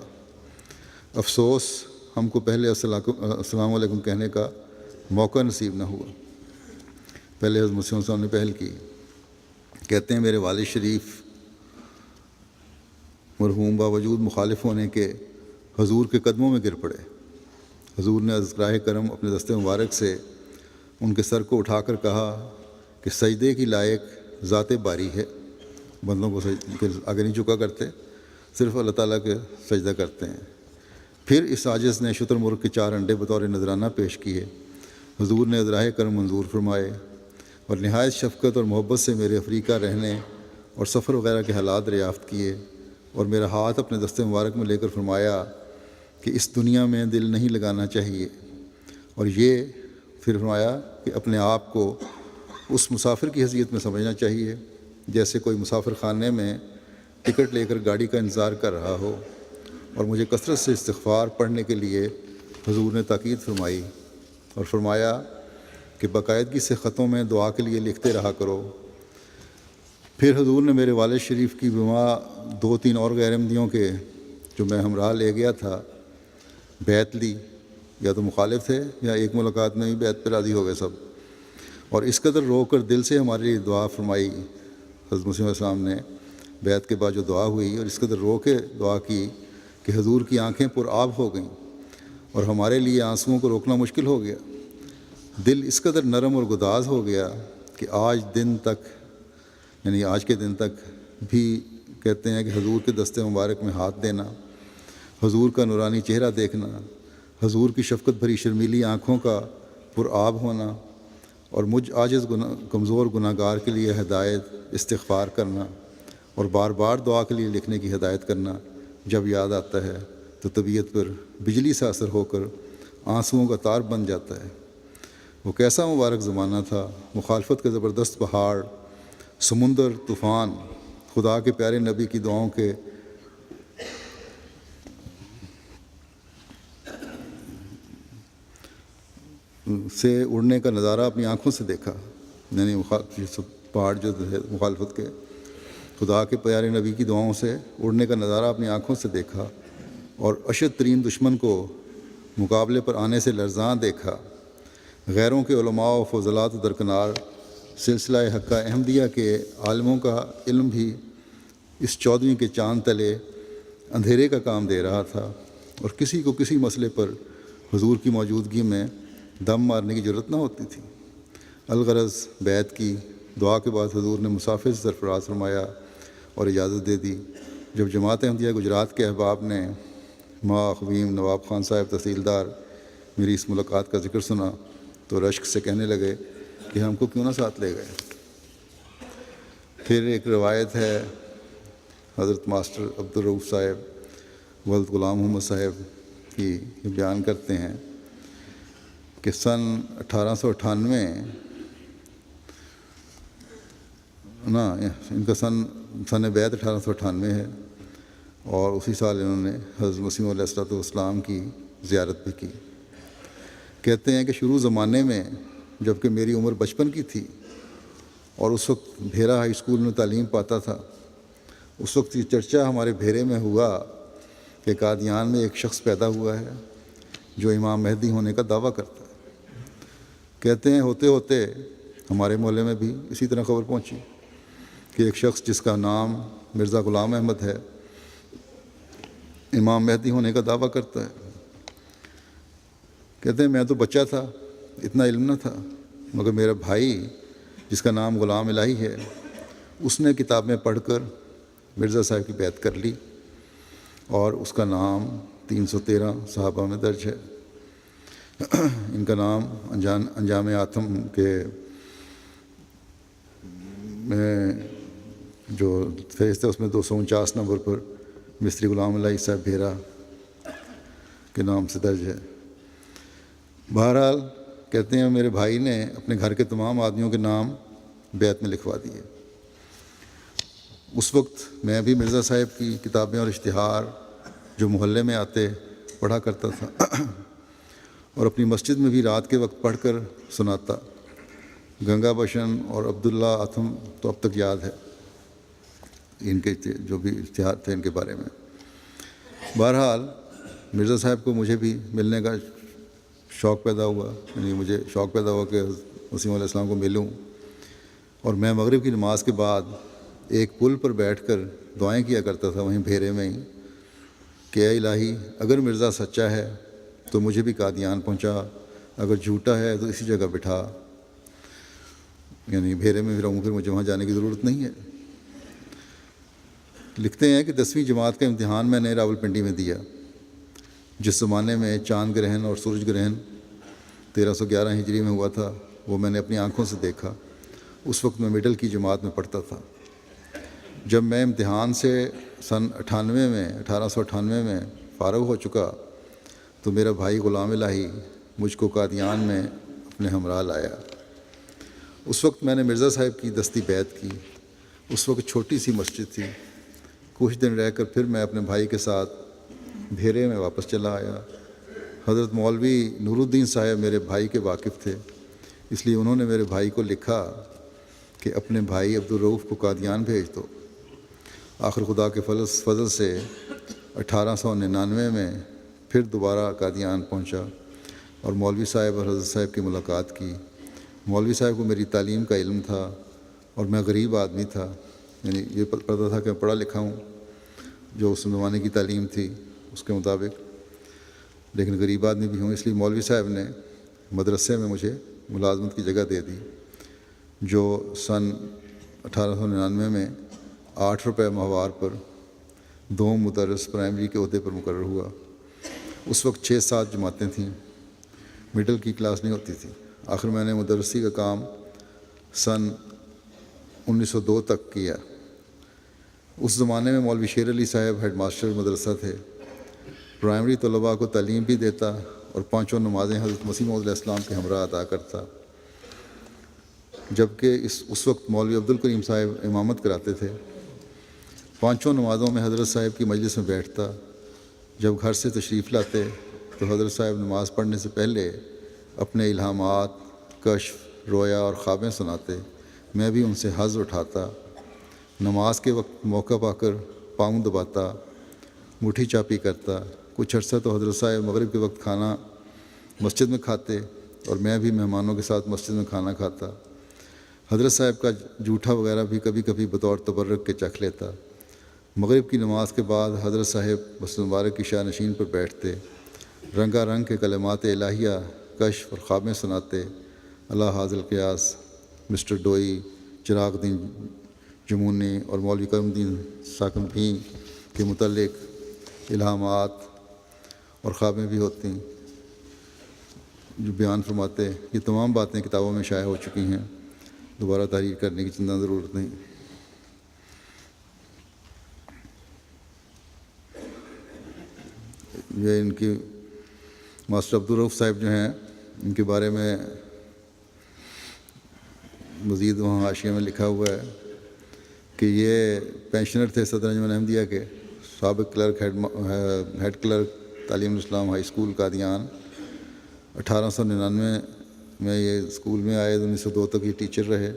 افسوس ہم کو پہلے السلام علیکم کہنے کا موقع نصیب نہ ہوا۔ پہلے حضرت مسیح صاحب نے پہل کی۔ کہتے ہیں میرے والد شریف مرحوم باوجود مخالف ہونے کے حضور کے قدموں میں گر پڑے۔ حضور نے عذراہ کرم اپنے دستے مبارک سے ان کے سر کو اٹھا کر کہا کہ سجدے کی لائق ذات باری ہے، بندوں کو آگے نہیں جھکا کرتے، صرف اللہ تعالیٰ کے سجدہ کرتے ہیں۔ پھر اس عاجز نے شتر مرغ کے 4 انڈے بطور نذرانہ پیش کیے۔ حضور نے عذراہ کرم منظور فرمائے اور نہایت شفقت اور محبت سے میرے افریقہ رہنے اور سفر وغیرہ کے حالات دریافت کیے اور میرا ہاتھ اپنے دستے مبارک میں لے کر فرمایا کہ اس دنیا میں دل نہیں لگانا چاہیے، اور یہ پھر فرمایا کہ اپنے آپ کو اس مسافر کی حیثیت میں سمجھنا چاہیے جیسے کوئی مسافر خانے میں ٹکٹ لے کر گاڑی کا انتظار کر رہا ہو، اور مجھے کثرت سے استغفار پڑھنے کے لیے حضور نے تاکید فرمائی اور فرمایا کہ باقاعدگی سے خطوں میں دعا کے لیے لکھتے رہا کرو۔ پھر حضور نے میرے والد شریف کی بما 2-3 اور غیر احمدیوں کے جو میں ہمراہ لے گیا تھا بیعت لی، یا تو مخالف تھے یا ایک ملاقات میں ہی بیعت پہ راضی ہو گئے سب، اور اس قدر رو کر دل سے ہمارے لیے دعا فرمائی۔ حضرت مسیح علیہ السلام نے بیعت کے بعد جو دعا ہوئی اور اس قدر رو کے دعا کی کہ حضور کی آنکھیں پر آب ہو گئیں اور ہمارے لیے آنسوؤں کو روکنا مشکل ہو گیا۔ دل اس قدر نرم اور گداز ہو گیا کہ آج کے دن تک بھی کہتے ہیں کہ حضور کے دستے مبارک میں ہاتھ دینا، حضور کا نورانی چہرہ دیکھنا، حضور کی شفقت بھری شرمیلی آنکھوں کا پر آب ہونا اور مجھ عاجز کمزور گناہ گار کے لیے ہدایت استغفار کرنا اور بار بار دعا کے لیے لکھنے کی ہدایت کرنا جب یاد آتا ہے تو طبیعت پر بجلی سے اثر ہو کر آنسوؤں کا تار بن جاتا ہے۔ وہ کیسا مبارک زمانہ تھا، مخالفت کے زبردست پہاڑ، سمندر، طوفان، خدا کے پیارے نبی کی دعاؤں کے سے اڑنے کا نظارہ اپنی آنکھوں سے دیکھا، یعنی پہاڑ جو ہے مخالفت کے، خدا کے پیارے نبی کی دعاؤں سے اڑنے کا نظارہ اپنی آنکھوں سے دیکھا، اور اشد ترین دشمن کو مقابلے پر آنے سے لرزاں دیکھا۔ غیروں کے علماء و فضلات و درکنار سلسلہ حقہ احمدیہ کے عالموں کا علم بھی اس 14ویں کے چاند تلے اندھیرے کا کام دے رہا تھا، اور کسی کو کسی مسئلے پر حضور کی موجودگی میں دم مارنے کی ضرورت نہ ہوتی تھی۔ الغرض بیعت کی، دعا کے بعد حضور نے مسافر سے سرفراز فرمایا اور اجازت دے دی۔ جب جماعت احمدیہ گجرات کے احباب نے ماں خویم نواب خان صاحب تحصیلدار میری اس ملاقات کا ذکر سنا تو رشک سے کہنے لگے کہ ہم کو کیوں نہ ساتھ لے گئے۔ پھر ایک روایت ہے، حضرت ماسٹر عبدالرؤف صاحب ولد غلام محمد صاحب کی یہ بیان کرتے ہیں کہ سن 1898 ان کا سن بیعت 1898 ہے، اور اسی سال انہوں نے حضرت مسیح علیہ السلام کی زیارت بھی کی۔ کہتے ہیں کہ شروع زمانے میں جب کہ میری عمر بچپن کی تھی اور اس وقت بھیرا ہائی اسکول میں تعلیم پاتا تھا، اس وقت یہ چرچا ہمارے بھیرے میں ہوا کہ قادیان میں ایک شخص پیدا ہوا ہے جو امام مہدی ہونے کا دعویٰ کرتا ہے۔ کہتے ہیں ہوتے ہوتے ہمارے محلے میں بھی اسی طرح خبر پہنچی کہ ایک شخص جس کا نام مرزا غلام احمد ہے امام مہدی ہونے کا دعویٰ کرتا ہے۔ کہتے ہیں میں تو بچہ تھا، اتنا علم نہ تھا، مگر میرا بھائی جس کا نام غلام الہی ہے اس نے کتاب میں پڑھ کر مرزا صاحب کی بیعت کر لی اور اس کا نام 313 صحابہ میں درج ہے۔ ان کا نام انجام آتم کے میں جو فہرست ہے اس میں 249 نمبر پر مستری غلام الہی صاحب بھیرا کے نام سے درج ہے۔ بہرحال کہتے ہیں میرے بھائی نے اپنے گھر کے تمام آدمیوں کے نام بیعت میں لکھوا دیے۔ اس وقت میں بھی مرزا صاحب کی کتابیں اور اشتہار جو محلے میں آتے پڑھا کرتا تھا اور اپنی مسجد میں بھی رات کے وقت پڑھ کر سناتا۔ گنگا بشن اور عبداللہ آتم تو اب تک یاد ہے ان کے جو بھی اشتہار تھے ان کے بارے میں۔ بہرحال مرزا صاحب کو مجھے بھی ملنے کا شوق پیدا ہوا، یعنی مجھے شوق پیدا ہوا کہ وسیم علیہ السلام کو ملوں، اور میں مغرب کی نماز کے بعد ایک پل پر بیٹھ کر دعائیں کیا کرتا تھا وہیں بھیرے میں ہی کہ اے الہی اگر مرزا سچا ہے تو مجھے بھی قادیان پہنچا، اگر جھوٹا ہے تو اسی جگہ بٹھا، یعنی بھیرے میں بھی رہوں پھر مجھے وہاں جانے کی ضرورت نہیں ہے۔ لکھتے ہیں کہ 10ویں جماعت کا امتحان میں نے راولپنڈی میں دیا، جس زمانے میں چاند گرہن اور سورج گرہن 1311 ہجری میں ہوا تھا وہ میں نے اپنی آنکھوں سے دیکھا۔ اس وقت میں مڈل کی جماعت میں پڑھتا تھا۔ جب میں امتحان سے سن 1898 میں فارغ ہو چکا تو میرا بھائی غلام الہی مجھ کو قادیان میں اپنے ہمراہ لایا۔ اس وقت میں نے مرزا صاحب کی دستی بیعت کی۔ اس وقت چھوٹی سی مسجد تھی۔ کچھ دن رہ کر پھر میں اپنے بھائی کے ساتھ بھیرے میں واپس چلا آیا۔ حضرت مولوی نور الدین صاحب میرے بھائی کے واقف تھے، اس لیے انہوں نے میرے بھائی کو لکھا کہ اپنے بھائی عبدالرؤف کو قادیان بھیج دو۔ آخر خدا کے فضل سے 1899 میں پھر دوبارہ قادیان پہنچا اور مولوی صاحب اور حضرت صاحب کی ملاقات کی۔ مولوی صاحب کو میری تعلیم کا علم تھا اور میں غریب آدمی تھا، یعنی یہ پتہ تھا کہ میں پڑھا لکھا ہوں جو اس زمانے کی تعلیم تھی اس کے مطابق، لیکن غریب آدمی بھی ہوں، اس لیے مولوی صاحب نے مدرسے میں مجھے ملازمت کی جگہ دے دی، جو سن 1899 میں 8 روپے ماہوار پر 2 مدرس پرائمری کے عہدے پر مقرر ہوا۔ اس وقت 6-7 جماعتیں تھیں، مڈل کی کلاس نہیں ہوتی تھی۔ آخر میں نے مدرسی کا کام سن 1902 تک کیا۔ اس زمانے میں مولوی شیر علی صاحب ہیڈ ماسٹر مدرسہ تھے، پرائمری طلباء کو تعلیم بھی دیتا اور 5 نمازیں حضرت مسیح موعود علیہ السلام کے ہمراہ ادا کرتا، جبکہ اس وقت مولوی عبدالکریم صاحب امامت کراتے تھے۔ 5 نمازوں میں حضرت صاحب کی مجلس میں بیٹھتا۔ جب گھر سے تشریف لاتے تو حضرت صاحب نماز پڑھنے سے پہلے اپنے الہامات، کشف، رویا اور خوابیں سناتے، میں بھی ان سے حظ اٹھاتا۔ نماز کے وقت موقع پا کر پاؤں دباتا، مٹھی چاپی کرتا۔ کچھ عرصہ تو حضرت صاحب مغرب کے وقت کھانا مسجد میں کھاتے اور میں بھی مہمانوں کے ساتھ مسجد میں کھانا کھاتا۔ حضرت صاحب کا جوٹھا وغیرہ بھی کبھی کبھی بطور تبرک کے چکھ لیتا۔ مغرب کی نماز کے بعد حضرت صاحب مسجد مبارک کی شاہ نشین پر بیٹھتے، رنگا رنگ کے کلمات الہیہ، کشف اور خوابیں سناتے۔ اللہ حاضر قیاس، مسٹر ڈوئی، چراغ الدین جمونی اور مولوی کرم الدین ساکن بھی کے متعلق الہامات اور خوابیں بھی ہوتی ہیں جو بیان فرماتے۔ یہ تمام باتیں کتابوں میں شائع ہو چکی ہیں، دوبارہ تحریر کرنے کی چندہ ضرورت نہیں۔ یہ ان کی ماسٹر عبدالرؤف صاحب جو ہیں ان کے بارے میں مزید وہاں حاشیے میں لکھا ہوا ہے کہ یہ پینشنر تھے صدر انجمن احمدیہ کے، سابق کلرک ہیڈ کلرک تعلیم الاسلام ہائی اسکول قادیان۔ 1899 میں یہ اسکول میں آئے، 1902 تک یہ ٹیچر رہے۔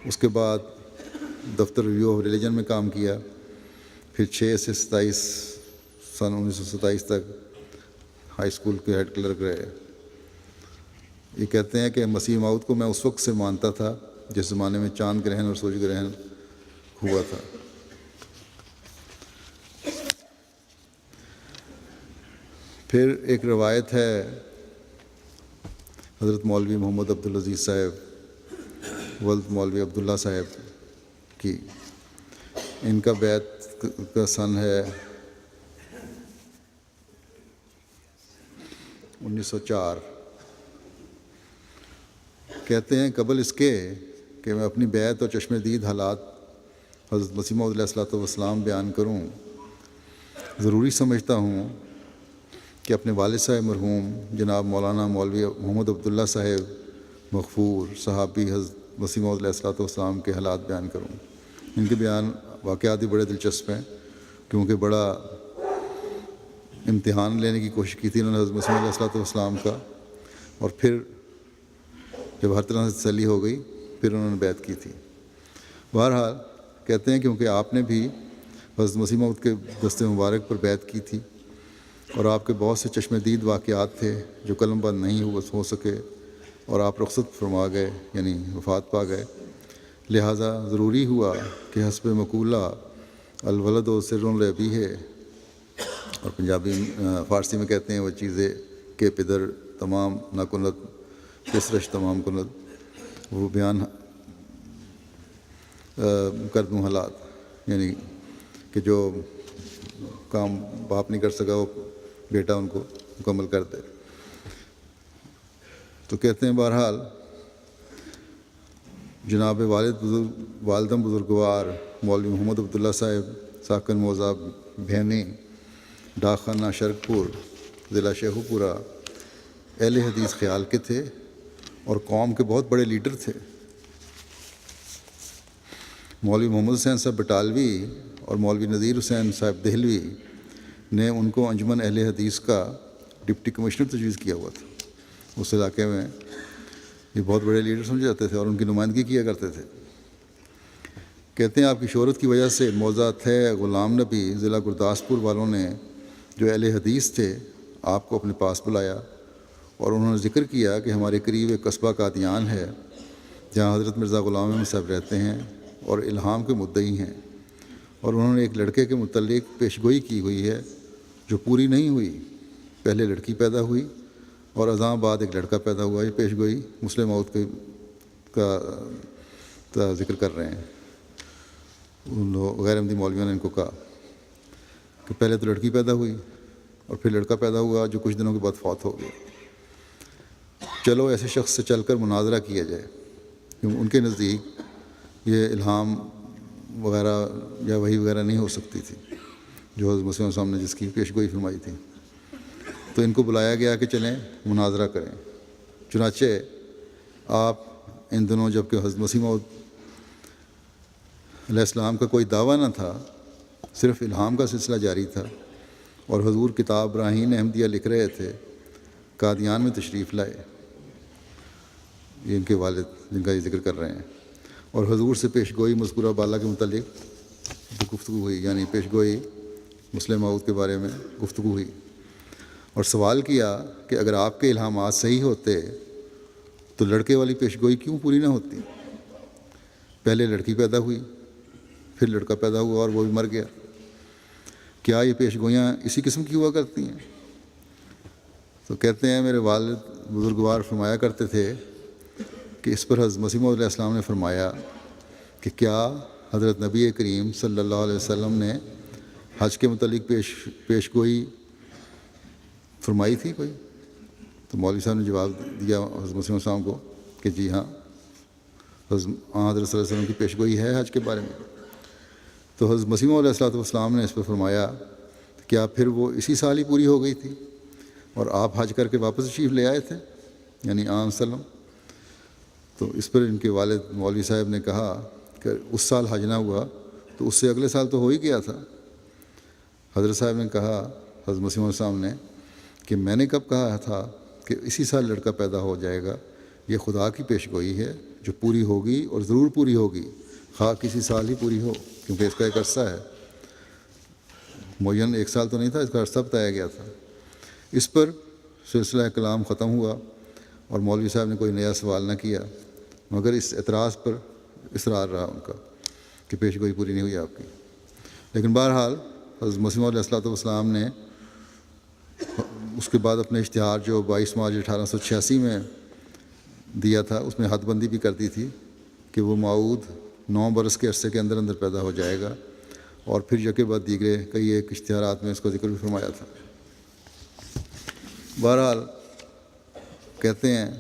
اس کے بعد دفتر ریویو آف ریلیجن میں کام کیا پھر 6 سے 27 سن 1927 تک ہائی اسکول کے ہیڈ کلرک رہے۔ یہ کہتے ہیں کہ مسیح موعود کو میں اس وقت سے مانتا تھا جس زمانے میں چاند گرہن اور سورج گرہن ہوا تھا۔ پھر ایک روایت ہے حضرت مولوی محمد عبدالعزیز صاحب ولد مولوی عبداللہ صاحب کی، ان کا بیعت کا سن ہے 1904۔ کہتے ہیں قبل اس کے کہ میں اپنی بیعت اور چشم دید حالات حضرت مسیح موعود علیہ الصلوۃ والسلام بیان کروں، ضروری سمجھتا ہوں کہ اپنے والد صاحب مرحوم جناب مولانا مولوی محمد عبداللہ صاحب مغفور صحابی حضرت مسیح موعود علیہ الصلوۃ والسلام کے حالات بیان کروں۔ ان کے بیان واقعات بھی بڑے دلچسپ ہیں، کیونکہ بڑا امتحان لینے کی کوشش کی تھی انہوں نے حضرت مسیح علیہ الصلوۃ والسلام کا، اور پھر جب ہر طرح سے تسلی ہو گئی پھر انہوں نے بیعت کی تھی۔ بہرحال کہتے ہیں کیونکہ آپ نے بھی حضرت مسیح موعود کے دست مبارک پر بیعت کی تھی، اور آپ کے بہت سے چشم دید واقعات تھے جو قلم بند نہیں ہو سکے، اور آپ رخصت فرما گئے یعنی وفات پا گئے، لہٰذا ضروری ہوا کہ حسب مقولہ الولد و سر لابیہ، اور پنجابی فارسی میں کہتے ہیں وہ چیزیں کہ پدر تمام نہ کند کسرش تمام کند، وہ بیان کر دوں حالات، یعنی کہ جو کام باپ نہیں کر سکا وہ بیٹا ان کو مکمل کر دے۔ تو کہتے ہیں بہرحال جناب والدم بزرگوار مولوی محمد عبداللہ صاحب ساکن موضع بھینی ڈاک خانہ شرک پور ضلع شیخو پورہ اہل حدیث خیال کے تھے اور قوم کے بہت بڑے لیڈر تھے۔ مولوی محمد حسین صاحب بٹالوی اور مولوی نذیر حسین صاحب دہلوی نے ان کو انجمن اہل حدیث کا ڈپٹی کمشنر تجویز کیا ہوا تھا۔ اس علاقے میں یہ بہت بڑے لیڈر سمجھے جاتے تھے اور ان کی نمائندگی کیا کرتے تھے۔ کہتے ہیں آپ کی شہرت کی وجہ سے موضع تھے غلام نبی ضلع گرداسپور والوں نے جو اہل حدیث تھے آپ کو اپنے پاس بلایا، اور انہوں نے ذکر کیا کہ ہمارے قریب ایک قصبہ قادیان ہے جہاں حضرت مرزا غلام احمد صاحب رہتے ہیں اور الہام کے مدعی ہیں، اور انہوں نے ایک لڑکے کے متعلق پیشگوئی کی ہوئی ہے جو پوری نہیں ہوئی۔ پہلے لڑکی پیدا ہوئی اور ازاں بعد ایک لڑکا پیدا ہوا۔ یہ پیشگوئی مسلم موعود کا ذکر کر رہے ہیں۔ ان لوگ غیر احمدی مولویوں نے ان کو کہا کہ پہلے تو لڑکی پیدا ہوئی اور پھر لڑکا پیدا ہوا جو کچھ دنوں کے بعد فوت ہو گیا، چلو ایسے شخص سے چل کر مناظرہ کیا جائے، کیونکہ ان کے نزدیک یہ الہام وغیرہ یا وحی وغیرہ نہیں ہو سکتی تھی جو حضرت مسیح السلام نے جس کی پیشگوئی فرمائی تھی۔ تو ان کو بلایا گیا کہ چلیں مناظرہ کریں۔ چنانچہ آپ ان دنوں جب کہ حضرت مسیح موعود علیہ السلام کا کوئی دعویٰ نہ تھا، صرف الہام کا سلسلہ جاری تھا، اور حضور کتاب براہین احمدیہ لکھ رہے تھے، قادیان میں تشریف لائے، یہ ان کے والد جن کا یہ ذکر کر رہے ہیں، اور حضور سے پیشگوئی مذکورہ بالا کے متعلق گفتگو ہوئی، یعنی پیشگوئی مسلم موعود کے بارے میں گفتگو ہوئی، اور سوال کیا کہ اگر آپ کے الہامات صحیح ہوتے تو لڑکے والی پیشگوئی کیوں پوری نہ ہوتی؟ پہلے لڑکی پیدا ہوئی، پھر لڑکا پیدا ہوا اور وہ بھی مر گیا، کیا یہ پیشگوئیاں اسی قسم کی ہوا کرتی ہیں؟ تو کہتے ہیں میرے والد بزرگوار فرمایا کرتے تھے کہ اس پر حضرت مسیح موعود علیہ السلام نے فرمایا کہ کیا حضرت نبی کریم صلی اللہ علیہ وسلم نے حج کے متعلق پیشگوئی فرمائی تھی کوئی؟ تو مولوی صاحب نے جواب دیا حضرت مسیح السلام کو کہ جی ہاں، حضرت صلی اللہ علیہ وسلم کی پیشگوئی ہے حج کے بارے میں۔ تو حضرت مسیح علیہ الصلوۃ والسلام نے اس پر فرمایا کیا پھر وہ اسی سال ہی پوری ہو گئی تھی اور آپ حج کر کے واپس تشریف لے آئے تھے، یعنی آن وسلم؟ تو اس پر ان کے والد مولوی صاحب نے کہا کہ اس سال حج نہ ہوا تو اس سے اگلے سال تو ہو ہی گیا تھا۔ حضرت صاحب نے کہا حضرت مسیح السلام نے کہ میں نے کب کہا تھا کہ اسی سال لڑکا پیدا ہو جائے گا؟ یہ خدا کی پیشگوئی ہے جو پوری ہوگی اور ضرور پوری ہوگی، خواہ کسی سال ہی پوری ہو، کیونکہ اس کا ایک عرصہ ہے۔ معین 1 سال تو نہیں تھا، اس کا عرصہ بتایا گیا تھا۔ اس پر سلسلہ کلام ختم ہوا اور مولوی صاحب نے کوئی نیا سوال نہ کیا، مگر اس اعتراض پر اصرار رہا ان کا کہ پیش گوئی پوری نہیں ہوئی آپ کی۔ لیکن بہرحال حضرت مسیح موعود علیہ السلام نے اس کے بعد اپنے اشتہار جو 22 مارچ 1886 میں دیا تھا، اس میں حد بندی بھی کر دی تھی کہ وہ موعود 9 برس کے عرصے کے اندر اندر پیدا ہو جائے گا، اور پھر یکے بعد دیگرے کئی ایک اشتہارات میں اس کو ذکر بھی فرمایا تھا۔ بہرحال کہتے ہیں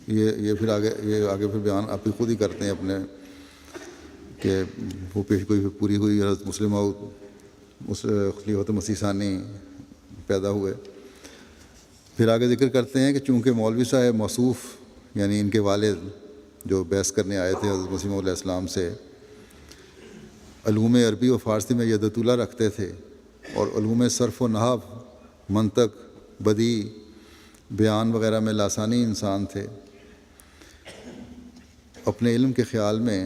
یہ پھر آگے پھر بیان آپ ہی خود ہی کرتے ہیں اپنے کہ وہ پیش گوئی پوری ہوئی، حضرت مسلم موعود خلیفۃ مسیح ثانی پیدا ہوئے۔ پھر آگے ذکر کرتے ہیں کہ چونکہ مولوی صاحب موصوف یعنی ان کے والد جو بحث کرنے آئے تھے حضرت مسیح موعود علیہ السلام سے، علوم عربی و فارسی میں یدۃ اللہ رکھتے تھے، اور علوم صرف و نحو، منطق، بدیع، بیان وغیرہ میں لاسانی انسان تھے، اپنے علم کے خیال میں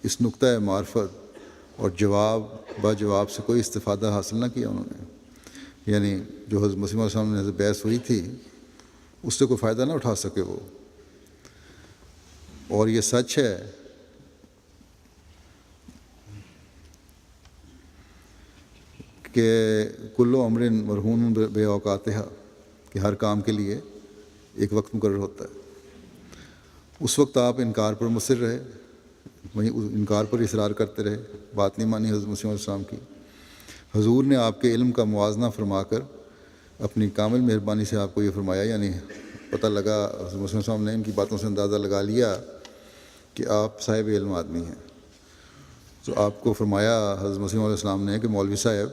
اس نقطۂ معرفت اور جواب با جواب سے کوئی استفادہ حاصل نہ کیا انہوں نے، یعنی جو حضرت مسیح علیہ السلام نے بحث ہوئی تھی اس سے کوئی فائدہ نہ اٹھا سکے وہ۔ اور یہ سچ ہے کہ کل امر مرہون بے اوقاتہا، کہ ہر کام کے لیے ایک وقت مقرر ہوتا ہے۔ اس وقت آپ انکار پر مصر رہے، وہیں انکار پر اصرار کرتے رہے، بات نہیں مانی حضرت مسیح علیہ السلام کی۔ حضور نے آپ کے علم کا موازنہ فرما کر اپنی کامل مہربانی سے آپ کو یہ فرمایا، یعنی پتہ لگا حضرت مسیح علیہ السلام نے ان کی باتوں سے اندازہ لگا لیا کہ آپ صاحب علم آدمی ہیں، تو آپ کو فرمایا حضرت مسیح علیہ السلام نے کہ مولوی صاحب،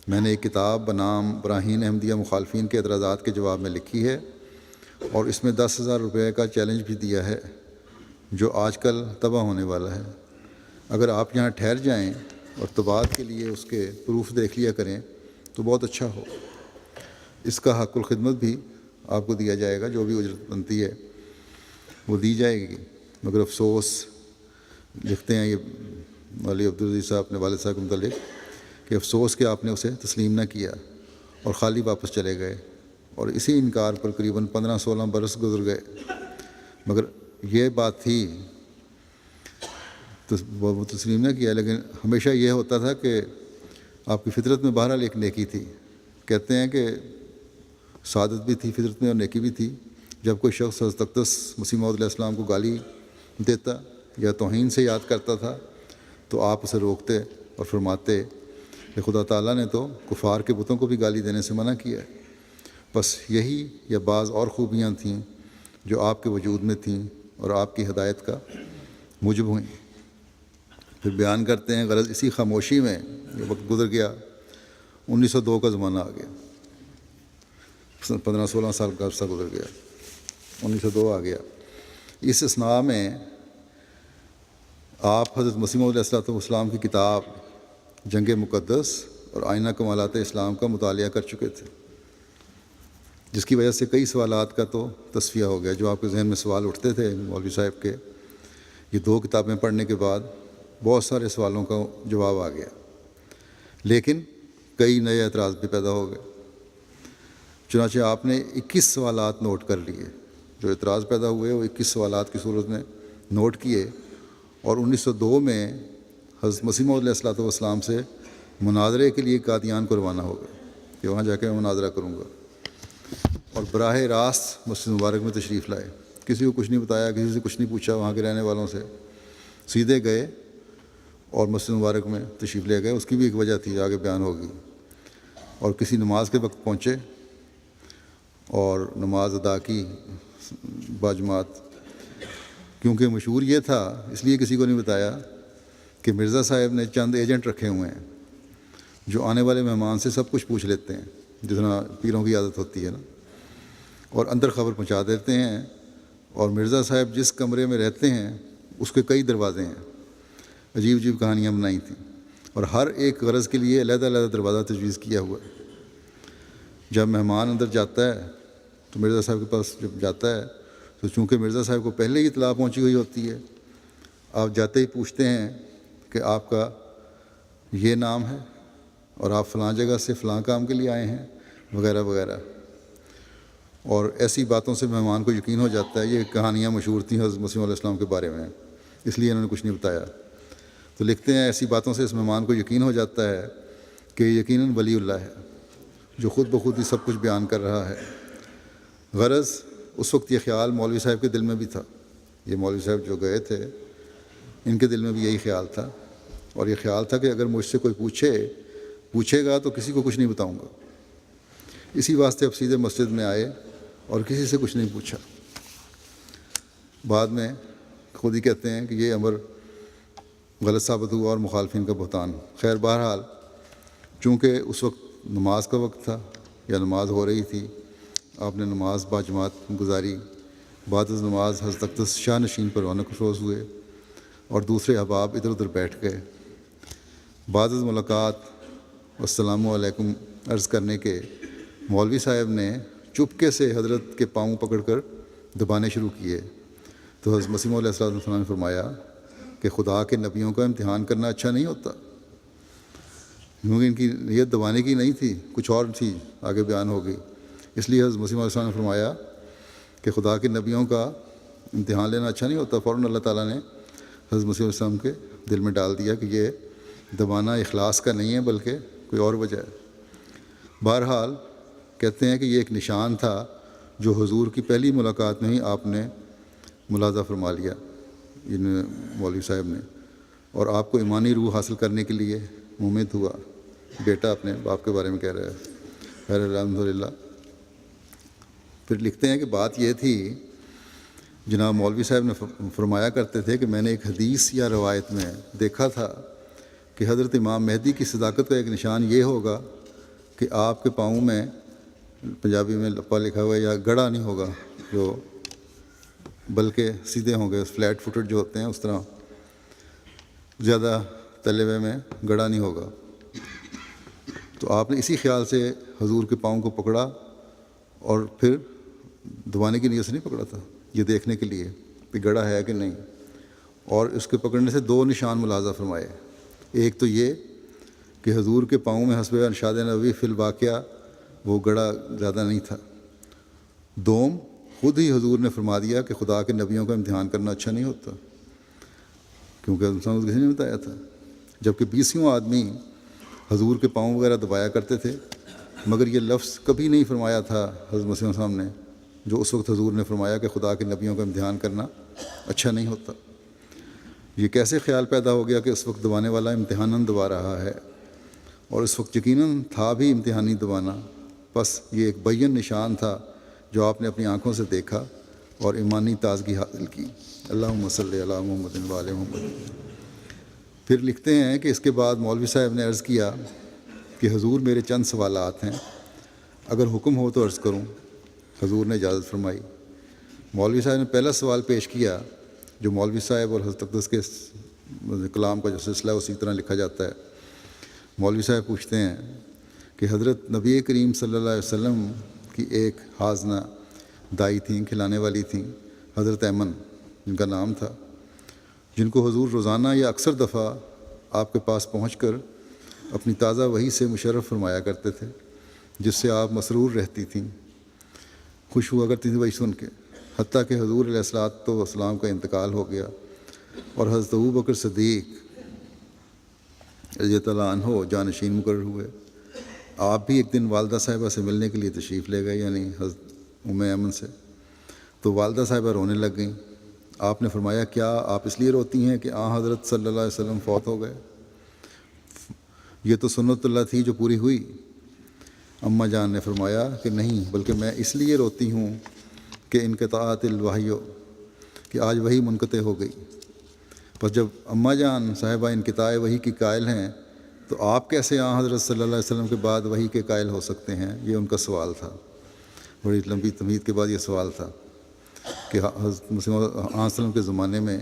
میں نے ایک کتاب بنام براہین احمدیہ مخالفین کے اعتراضات کے جواب میں لکھی ہے، اور اس میں 10,000 روپے کا چیلنج بھی دیا ہے جو آج کل تباہ ہونے والا ہے۔ اگر آپ یہاں ٹھہر جائیں اور طباعت کے لیے اس کے پروف دیکھ لیا کریں تو بہت اچھا ہو۔ اس کا حق الخدمت بھی آپ کو دیا جائے گا، جو بھی اجرت بنتی ہے وہ دی جائے گی، مگر افسوس لکھتے ہیں یہ مولوی عبدالعزیز صاحب اپنے والد صاحب کے متعلق کہ افسوس کہ آپ نے اسے تسلیم نہ کیا اور خالی واپس چلے گئے، اور اسی انکار پر قریباً 15-16 برس گزر گئے۔ مگر یہ بات تھی وہ تسلیم نہ کیا، لیکن ہمیشہ یہ ہوتا تھا کہ آپ کی فطرت میں بہرحال ایک نیکی تھی۔ کہتے ہیں کہ سعادت بھی تھی فطرت میں اور نیکی بھی تھی۔ جب کوئی شخص حضرت اقدس مسیح موعود علیہ السلام کو گالی دیتا یا توہین سے یاد کرتا تھا تو آپ اسے روکتے اور فرماتے کہ خدا تعالیٰ نے تو کفار کے بتوں کو بھی گالی دینے سے منع کیا ہے، بس یہی یا بعض اور خوبیاں تھیں جو آپ کے وجود میں تھیں اور آپ کی ہدایت کا موجب ہوئیں۔ پھر بیان کرتے ہیں غرض اسی خاموشی میں یہ وقت گزر گیا، 1902 کا زمانہ آ گیا، 15-16 سال کا عرصہ گزر گیا، 1902 آ گیا۔ اس اثناء میں آپ حضرت مسیح موعود علیہ السلام کی کتاب جنگ مقدس اور آئینہ کمالات اسلام کا مطالعہ کر چکے تھے، جس کی وجہ سے کئی سوالات کا تو تصفیہ ہو گیا۔ جو آپ کے ذہن میں سوال اٹھتے تھے مولوی صاحب کے، یہ 2 کتابیں پڑھنے کے بعد بہت سارے سوالوں کا جواب آ گیا، لیکن کئی نئے اعتراض بھی پیدا ہو گئے۔ چنانچہ آپ نے 21 سوالات نوٹ کر لیے، جو اعتراض پیدا ہوئے وہ 21 سوالات کی صورت میں نوٹ کیے، اور 1902 میں حضرت مسیح موعود علیہ السلام سے مناظرے کے لیے قادیان کو روانہ ہو گئے کہ وہاں جا کے میں مناظرہ کروں گا، اور براہ راست مسجد مبارک میں تشریف لائے۔ کسی کو کچھ نہیں بتایا، کسی سے کچھ نہیں پوچھا، وہاں کے رہنے والوں سے سیدھے گئے اور مسجد مبارک میں تشریف لے گئے۔ اس کی بھی ایک وجہ تھی، آگے بیان ہوگی۔ اور کسی نماز کے وقت پہنچے اور نماز ادا کی باجماعت، کیونکہ مشہور یہ تھا، اس لیے کسی کو نہیں بتایا کہ مرزا صاحب نے چند ایجنٹ رکھے ہوئے ہیں جو آنے والے مہمان سے سب کچھ پوچھ لیتے ہیں، جتنا پیروں کی عادت ہوتی ہے نا، اور اندر خبر پہنچا دیتے ہیں۔ اور مرزا صاحب جس کمرے میں رہتے ہیں اس کے کئی دروازے ہیں، عجیب عجیب کہانیاں بنائی تھیں، اور ہر ایک غرض کے لیے علیحدہ علیحدہ دروازہ تجویز کیا ہوا ہے۔ جب مہمان اندر جاتا ہے تو مرزا صاحب کے پاس جب جاتا ہے تو چونکہ مرزا صاحب کو پہلے ہی اطلاع پہنچی ہوئی ہوتی ہے، آپ جاتے ہی پوچھتے ہیں کہ آپ کا یہ نام ہے اور آپ فلاں جگہ سے فلاں کام کے لیے آئے ہیں وغیرہ وغیرہ، اور ایسی باتوں سے مہمان کو یقین ہو جاتا ہے۔ یہ کہانیاں مشہور تھیں حضرت مسیح علیہ السلام کے بارے میں، اس لیے انہوں نے کچھ نہیں بتایا۔ تو لکھتے ہیں ایسی باتوں سے اس مہمان کو یقین ہو جاتا ہے کہ یقیناً ولی اللہ ہے جو خود بخود ہی سب کچھ بیان کر رہا ہے۔ غرض اس وقت یہ خیال مولوی صاحب کے دل میں بھی تھا، یہ مولوی صاحب جو گئے تھے ان کے دل میں بھی یہی خیال تھا، اور یہ خیال تھا کہ اگر مجھ سے کوئی پوچھے گا تو کسی کو کچھ نہیں بتاؤں گا۔ اسی واسطے اب سیدھے مسجد میں آئے اور کسی سے کچھ نہیں پوچھا۔ بعد میں خود ہی کہتے ہیں کہ یہ امر غلط ثابت ہوا اور مخالفین کا بہتان۔ خیر بہرحال چونکہ اس وقت نماز کا وقت تھا یا نماز ہو رہی تھی، آپ نے نماز باجماعت گزاری۔ بعد از نماز حضرت اقدس شاہ نشین پر رونق افروز ہوئے اور دوسرے احباب ادھر ادھر بیٹھ گئے۔ بعد از ملاقات السلام علیکم عرض کرنے کے مولوی صاحب نے چپکے سے حضرت کے پاؤں پکڑ کر دبانے شروع کیے، تو حضرت مسیح علیہ السلام نے فرمایا کہ خدا کے نبیوں کا امتحان کرنا اچھا نہیں ہوتا، کیونکہ ان کی نیت دبانے کی نہیں تھی، کچھ اور تھی، آگے بیان ہوگی۔ اس لیے حضرت مسیح علیہ السلام نے فرمایا کہ خدا کے نبیوں کا امتحان لینا اچھا نہیں ہوتا۔ فوراً اللہ تعالیٰ نے حضرت مسیح علیہ السلام کے دل میں ڈال دیا کہ یہ دبانا اخلاص کا نہیں ہے بلکہ کوئی اور وجہ ہے۔ بہرحال کہتے ہیں کہ یہ ایک نشان تھا جو حضور کی پہلی ملاقات میں ہی آپ نے ملاحظہ فرما لیا ان مولوی صاحب نے، اور آپ کو ایمانی روح حاصل کرنے کے لیے مؤمن ہوا۔ بیٹا اپنے باپ کے بارے میں کہہ رہا ہے، خیر الحمدللہ۔ پھر لکھتے ہیں کہ بات یہ تھی، جناب مولوی صاحب نے فرمایا کرتے تھے کہ میں نے ایک حدیث یا روایت میں دیکھا تھا کہ حضرت امام مہدی کی صداقت کا ایک نشان یہ ہوگا کہ آپ کے پاؤں میں، پنجابی میں لپا لکھا ہوا ہے، یا گڑا نہیں ہوگا جو، بلکہ سیدھے ہوں گے، فلیٹ فوٹڈ جو ہوتے ہیں اس طرح، زیادہ تلے ہوئے میں گڑا نہیں ہوگا۔ تو آپ نے اسی خیال سے حضور کے پاؤں کو پکڑا، اور پھر دبانے کی نیت سے نہیں پکڑا تھا، یہ دیکھنے کے لیے کہ گڑا ہے کہ نہیں۔ اور اس کے پکڑنے سے دو نشان ملاحظہ فرمائے، ایک تو یہ کہ حضور کے پاؤں میں حسب ارشاد نبوی فی الواقعہ وہ گڑا زیادہ نہیں تھا۔ دوم، خود ہی حضور نے فرما دیا کہ خدا کے نبیوں کا امتحان کرنا اچھا نہیں ہوتا، کیونکہ انسان کو کسی نے بتایا تھا۔ جبکہ 20 آدمی حضور کے پاؤں وغیرہ دبایا کرتے تھے، مگر یہ لفظ کبھی نہیں فرمایا تھا حضرت مسیح علیہ السلام نے جو اس وقت حضور نے فرمایا کہ خدا کے نبیوں کا امتحان کرنا اچھا نہیں ہوتا۔ یہ کیسے خیال پیدا ہو گیا کہ اس وقت دبانے والا امتحاناً دبا رہا ہے، اور اس وقت یقیناً تھا بھی امتحانی دبانا، بس یہ ایک بیان نشان تھا جو آپ نے اپنی آنکھوں سے دیکھا اور ایمانی تازگی حاصل کی۔ اللہم صلی علی محمد و آل محمد۔ پھر لکھتے ہیں کہ اس کے بعد مولوی صاحب نے عرض کیا کہ حضور میرے چند سوالات ہیں، اگر حکم ہو تو عرض کروں۔ حضور نے اجازت فرمائی۔ مولوی صاحب نے پہلا سوال پیش کیا جو مولوی صاحب اور حضرت اقدس کے کلام کا جو سلسلہ ہے اسی طرح لکھا جاتا ہے۔ مولوی صاحب پوچھتے ہیں کہ حضرت نبی کریم صلی اللہ علیہ وسلم کی ایک حاضنہ دائی تھیں، کھلانے والی تھیں، حضرت ایمن جن کا نام تھا، جن کو حضور روزانہ یا اکثر دفعہ آپ کے پاس پہنچ کر اپنی تازہ وحی سے مشرف فرمایا کرتے تھے، جس سے آپ مسرور رہتی تھیں، خوش ہوا کرتی تھیں وہی سن کے، حتیٰ کہ حضور علیہ الصلوۃ والسلام کا انتقال ہو گیا اور حضرت ابوبکر صدیق رضی اللہ عنہ جانشین مقرر ہوئے۔ آپ بھی ایک دن والدہ صاحبہ سے ملنے کے لیے تشریف لے گئے، یعنی حضرت ام ایمن سے، تو والدہ صاحبہ رونے لگ گئیں۔ آپ نے فرمایا کیا آپ اس لیے روتی ہیں کہ حضرت صلی اللہ علیہ وسلم فوت ہو گئے؟ یہ تو سنت اللہ تھی جو پوری ہوئی۔ اماں جان نے فرمایا کہ نہیں، بلکہ میں اس لیے روتی ہوں کہ انقطاعت الوحی، کہ آج وحی منقطع ہو گئی۔ پس جب اماں جان صاحبہ انقطاع وحی کی قائل ہیں تو آپ کیسے حضرت صلی اللہ علیہ وسلم کے بعد وحی کے قائل ہو سکتے ہیں؟ یہ ان کا سوال تھا۔ بڑی لمبی تمہید کے بعد یہ سوال تھا کہ حضرت مسیح علیہ وسلم کے زمانے میں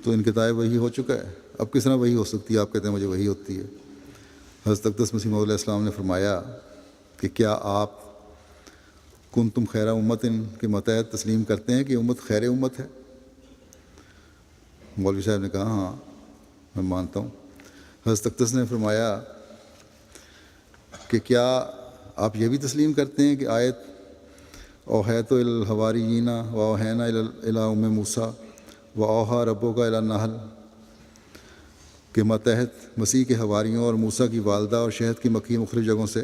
تو انقطاع وحی ہو چکا ہے، اب کس طرح وحی ہو سکتی ہے؟ آپ کہتے ہیں مجھے وحی ہوتی ہے۔ حضرت اقدس مسیح علیہ السلام نے فرمایا کہ کیا آپ کنتم خیر امت کے متحد تسلیم کرتے ہیں کہ امت خیر امت ہے؟ مولوی صاحب نے کہا ہاں۔ میں مانتا ہوں۔ حضرت اقدس نے فرمایا کہ کیا آپ یہ بھی تسلیم کرتے ہیں کہ آیت اوحیت الحواریین و اوحینا الی ام موسیٰ و اوحا ربک الی النحل کے ماتحت مسیح کے حواریوں اور موسیٰ کی والدہ اور شہد کی مکھی مختلف جگہوں سے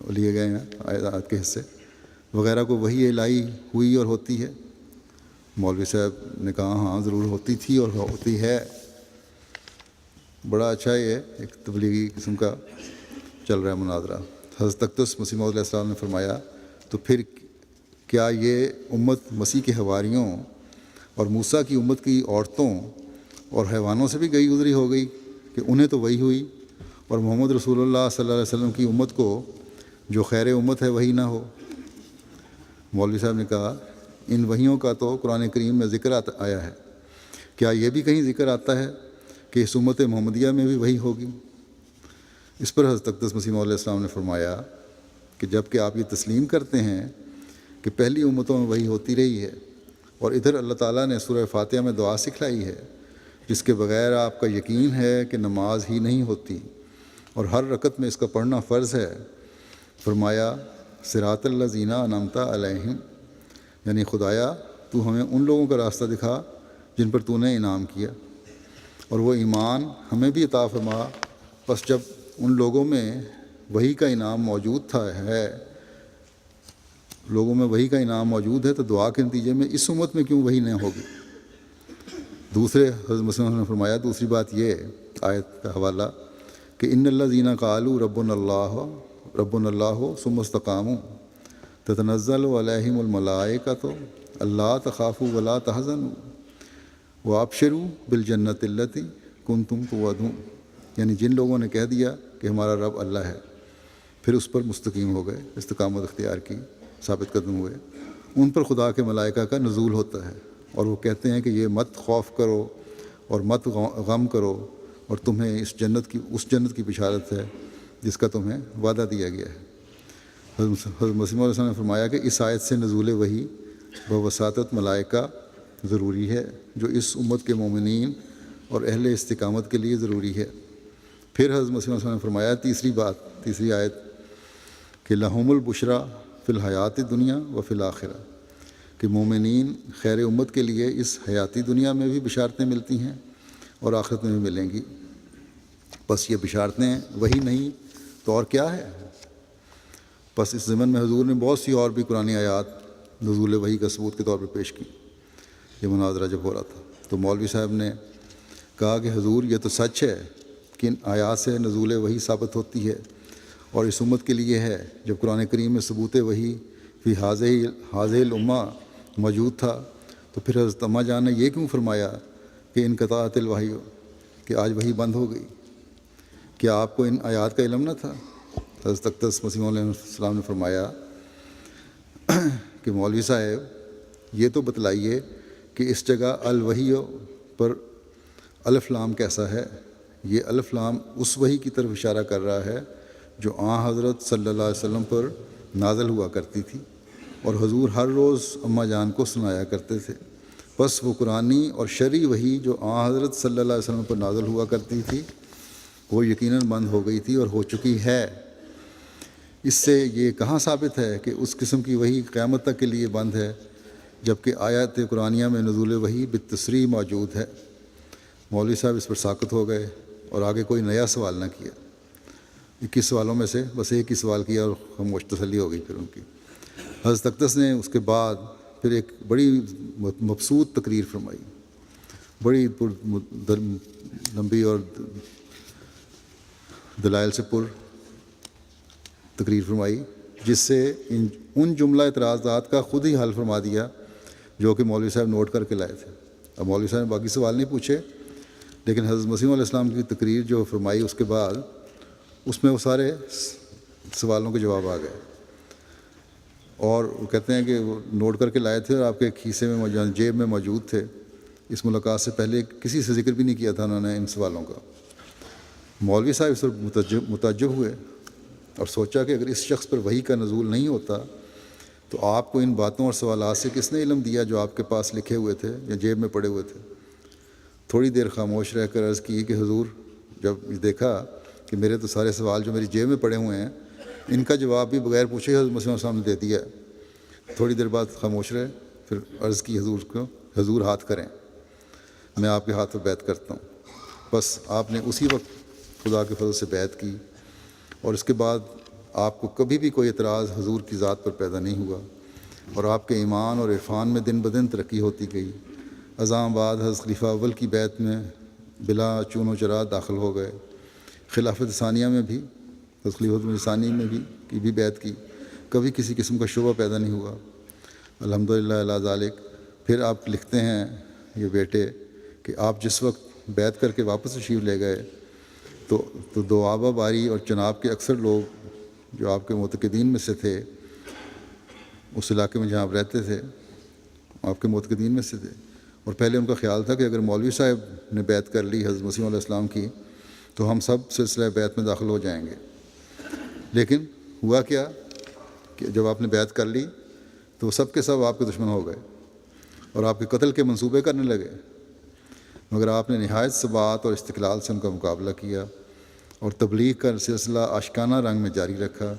لیے گئے ہیں آیات کے حصے وغیرہ کو وحی الہی ہوئی اور ہوتی ہے؟ مولوی صاحب نے کہا ہاں ضرور ہوتی تھی اور ہوتی ہے۔ بڑا اچھا یہ ایک تبلیغی قسم کا چل رہا ہے مناظرہ۔ حضرت اقدس مسیح موعود علیہ السلام نے فرمایا تو پھر کیا یہ امت مسیح کے حواریوں اور موسیٰ کی امت کی عورتوں اور حیوانوں سے بھی گئی گزری ہو گئی کہ انہیں تو وہی ہوئی اور محمد رسول اللہ صلی اللہ علیہ وسلم کی امت کو جو خیر امت ہے وہی نہ ہو؟ مولوی صاحب نے کہا ان وحیوں کا تو قرآن کریم میں ذکر آیا ہے، کیا یہ بھی کہیں ذکر آتا ہے کہ اس امت محمدیہ میں بھی وہی ہوگی؟ اس پر حضرت اقدس مسیح موعود علیہ السلام نے فرمایا کہ جب کہ آپ یہ تسلیم کرتے ہیں کہ پہلی امتوں میں وہی ہوتی رہی ہے اور ادھر اللہ تعالیٰ نے سورہ فاتحہ میں دعا سکھلائی ہے جس کے بغیر آپ کا یقین ہے کہ نماز ہی نہیں ہوتی اور ہر رکعت میں اس کا پڑھنا فرض ہے، فرمایا صراط الذین انعمت علیہم، یعنی خدایا تو ہمیں ان لوگوں کا راستہ دکھا جن پر تو نے انعام کیا، اور وہ ایمان ہمیں بھی عطا فرما۔ بس جب ان لوگوں میں وحی کا انعام موجود ہے تو دعا کے نتیجے میں اس امت میں کیوں وحی نہیں ہوگی؟ دوسرے حضرت مسلم نے فرمایا دوسری بات یہ آیت کا حوالہ کہ ان الذین قالوا ربنا اللہ ثم استقاموا تتنزل علیہم الملائکۃ الا تخافوا ولا تحزنوا وابشروا بالجنۃ التی کنتم توعدون، یعنی جن لوگوں نے کہہ دیا کہ ہمارا رب اللہ ہے پھر اس پر مستقیم ہو گئے، استقامت اختیار کی، ثابت قدم ہوئے، ان پر خدا کے ملائکہ کا نزول ہوتا ہے اور وہ کہتے ہیں کہ یہ مت خوف کرو اور مت غم کرو اور تمہیں اس جنت کی بشارت ہے جس کا تمہیں وعدہ دیا گیا ہے۔ حضرت مسیح علیہ السلام نے فرمایا کہ اس آیت سے نزول وحی بواسطۃ ملائکہ ضروری ہے جو اس امت کے مومنین اور اہل استقامت کے لیے ضروری ہے۔ پھر حضرت مسیح علیہ السلام نے فرمایا تیسری آیت کہ لہم البشریٰ فی الحیات دنیا و فی الآخرہ، کہ مومنین خیر امت کے لیے اس حیاتی دنیا میں بھی بشارتیں ملتی ہیں اور آخرت میں بھی ملیں گی۔ بس یہ بشارتیں وہی نہیں تو اور کیا ہے؟ بس اس ضمن میں حضور نے بہت سی اور بھی قرآن آیات نزول وحی کا ثبوت کے طور پر پیش کی۔ یہ مناظرہ جب ہو رہا تھا تو مولوی صاحب نے کہا کہ حضور یہ تو سچ ہے کہ ان آیات سے نزول وحی ثابت ہوتی ہے اور اس امت کے لیے ہے۔ جب قرآن کریم میں ثبوت وحی فی حاضہ الامہ موجود تھا تو پھر حضرت اماں جان نے یہ کیوں فرمایا کہ انقطاعت الوحی، کہ آج وحی بند ہو گئی؟ کیا آپ کو ان آیات کا علم نہ تھا؟ حضرت اقدس مسیح علیہ السلام نے فرمایا کہ مولوی صاحب یہ تو بتلائیے کہ اس جگہ الوحی پر الف لام کیسا ہے؟ یہ الف لام اس وحی کی طرف اشارہ کر رہا ہے جو حضرت صلی اللہ علیہ وسلم پر نازل ہوا کرتی تھی اور حضور ہر روز اماں جان کو سنایا کرتے تھے۔ بس وہ قرآنی اور شرعی وحی جو حضرت صلی اللہ علیہ وسلم پر نازل ہوا کرتی تھی وہ یقیناً بند ہو گئی تھی اور ہو چکی ہے۔ اس سے یہ کہاں ثابت ہے کہ اس قسم کی وحی قیامت تک کے لیے بند ہے جبکہ آیات قرآنیہ میں نزول وحی بالتصریح موجود ہے؟ مولوی صاحب اس پر ساکت ہو گئے اور آگے کوئی نیا سوال نہ کیا۔ 21 سوالوں میں سے بس ایک ہی سوال کیا اور خاموش تسلی ہو گئی پھر ان کی۔ حضرت اقدس نے اس کے بعد پھر ایک بڑی مبسوط تقریر فرمائی، بڑی لمبی اور دلائل سے پر تقریر فرمائی جس سے ان جملہ اعتراضات کا خود ہی حل فرما دیا جو کہ مولوی صاحب نوٹ کر کے لائے تھے۔ اب مولوی صاحب نے باقی سوال نہیں پوچھے لیکن حضرت مسیح علیہ السلام کی تقریر جو فرمائی اس کے بعد اس میں وہ سارے سوالوں کے جواب آ گئے اور وہ کہتے ہیں کہ وہ نوٹ کر کے لائے تھے اور آپ کے کھیسے میں جیب میں موجود تھے۔ اس ملاقات سے پہلے کسی سے ذکر بھی نہیں کیا تھا انہوں نے ان سوالوں کا۔ مولوی صاحب اس پر متعجب ہوئے اور سوچا کہ اگر اس شخص پر وحی کا نزول نہیں ہوتا تو آپ کو ان باتوں اور سوالات سے کس نے علم دیا جو آپ کے پاس لکھے ہوئے تھے یا جیب میں پڑے ہوئے تھے؟ تھوڑی دیر خاموش رہ کر عرض کی کہ حضور، جب دیکھا کہ میرے تو سارے سوال جو میری جیب میں پڑے ہوئے ہیں ان کا جواب بھی بغیر پوچھے حضرت مسیح علیہ السلام نے دے دیا. تھوڑی دیر بعد خاموش رہے، پھر عرض کی حضور کو، حضور ہاتھ کریں، میں آپ کے ہاتھ پر بیعت کرتا ہوں. بس آپ نے اسی وقت خدا کے فضل سے بیعت کی، اور اس کے بعد آپ کو کبھی بھی کوئی اعتراض حضور کی ذات پر پیدا نہیں ہوا، اور آپ کے ایمان اور عرفان میں دن بدن ترقی ہوتی گئی. ازاں بعد حضرت خلیفہ اول کی بیعت میں بلا چون و چرا داخل ہو گئے. خلافت ثانیہ میں بھی، حضرت خلیفۃ ثانی میں بھی بیعت کی، کبھی کسی قسم کا شبہ پیدا نہیں ہوا. الحمدللہ علی ذالک. پھر آپ لکھتے ہیں یہ بیٹے کہ آپ جس وقت بیعت کر کے واپس تشریف لے گئے تو دوآبہ باری اور چناب کے اکثر لوگ جو آپ کے معتقدین میں سے تھے، اس علاقے میں جہاں آپ رہتے تھے، آپ کے معتقدین میں سے تھے، اور پہلے ان کا خیال تھا کہ اگر مولوی صاحب نے بیعت کر لی حضرت مسیح علیہ السلام کی تو ہم سب سلسلہ بیعت میں داخل ہو جائیں گے. لیکن ہوا کیا کہ جب آپ نے بیعت کر لی تو سب کے سب آپ کے دشمن ہو گئے اور آپ کے قتل کے منصوبے کرنے لگے. مگر آپ نے نہایت ثبات اور استقلال سے ان کا مقابلہ کیا اور تبلیغ کا سلسلہ عاشقانہ رنگ میں جاری رکھا،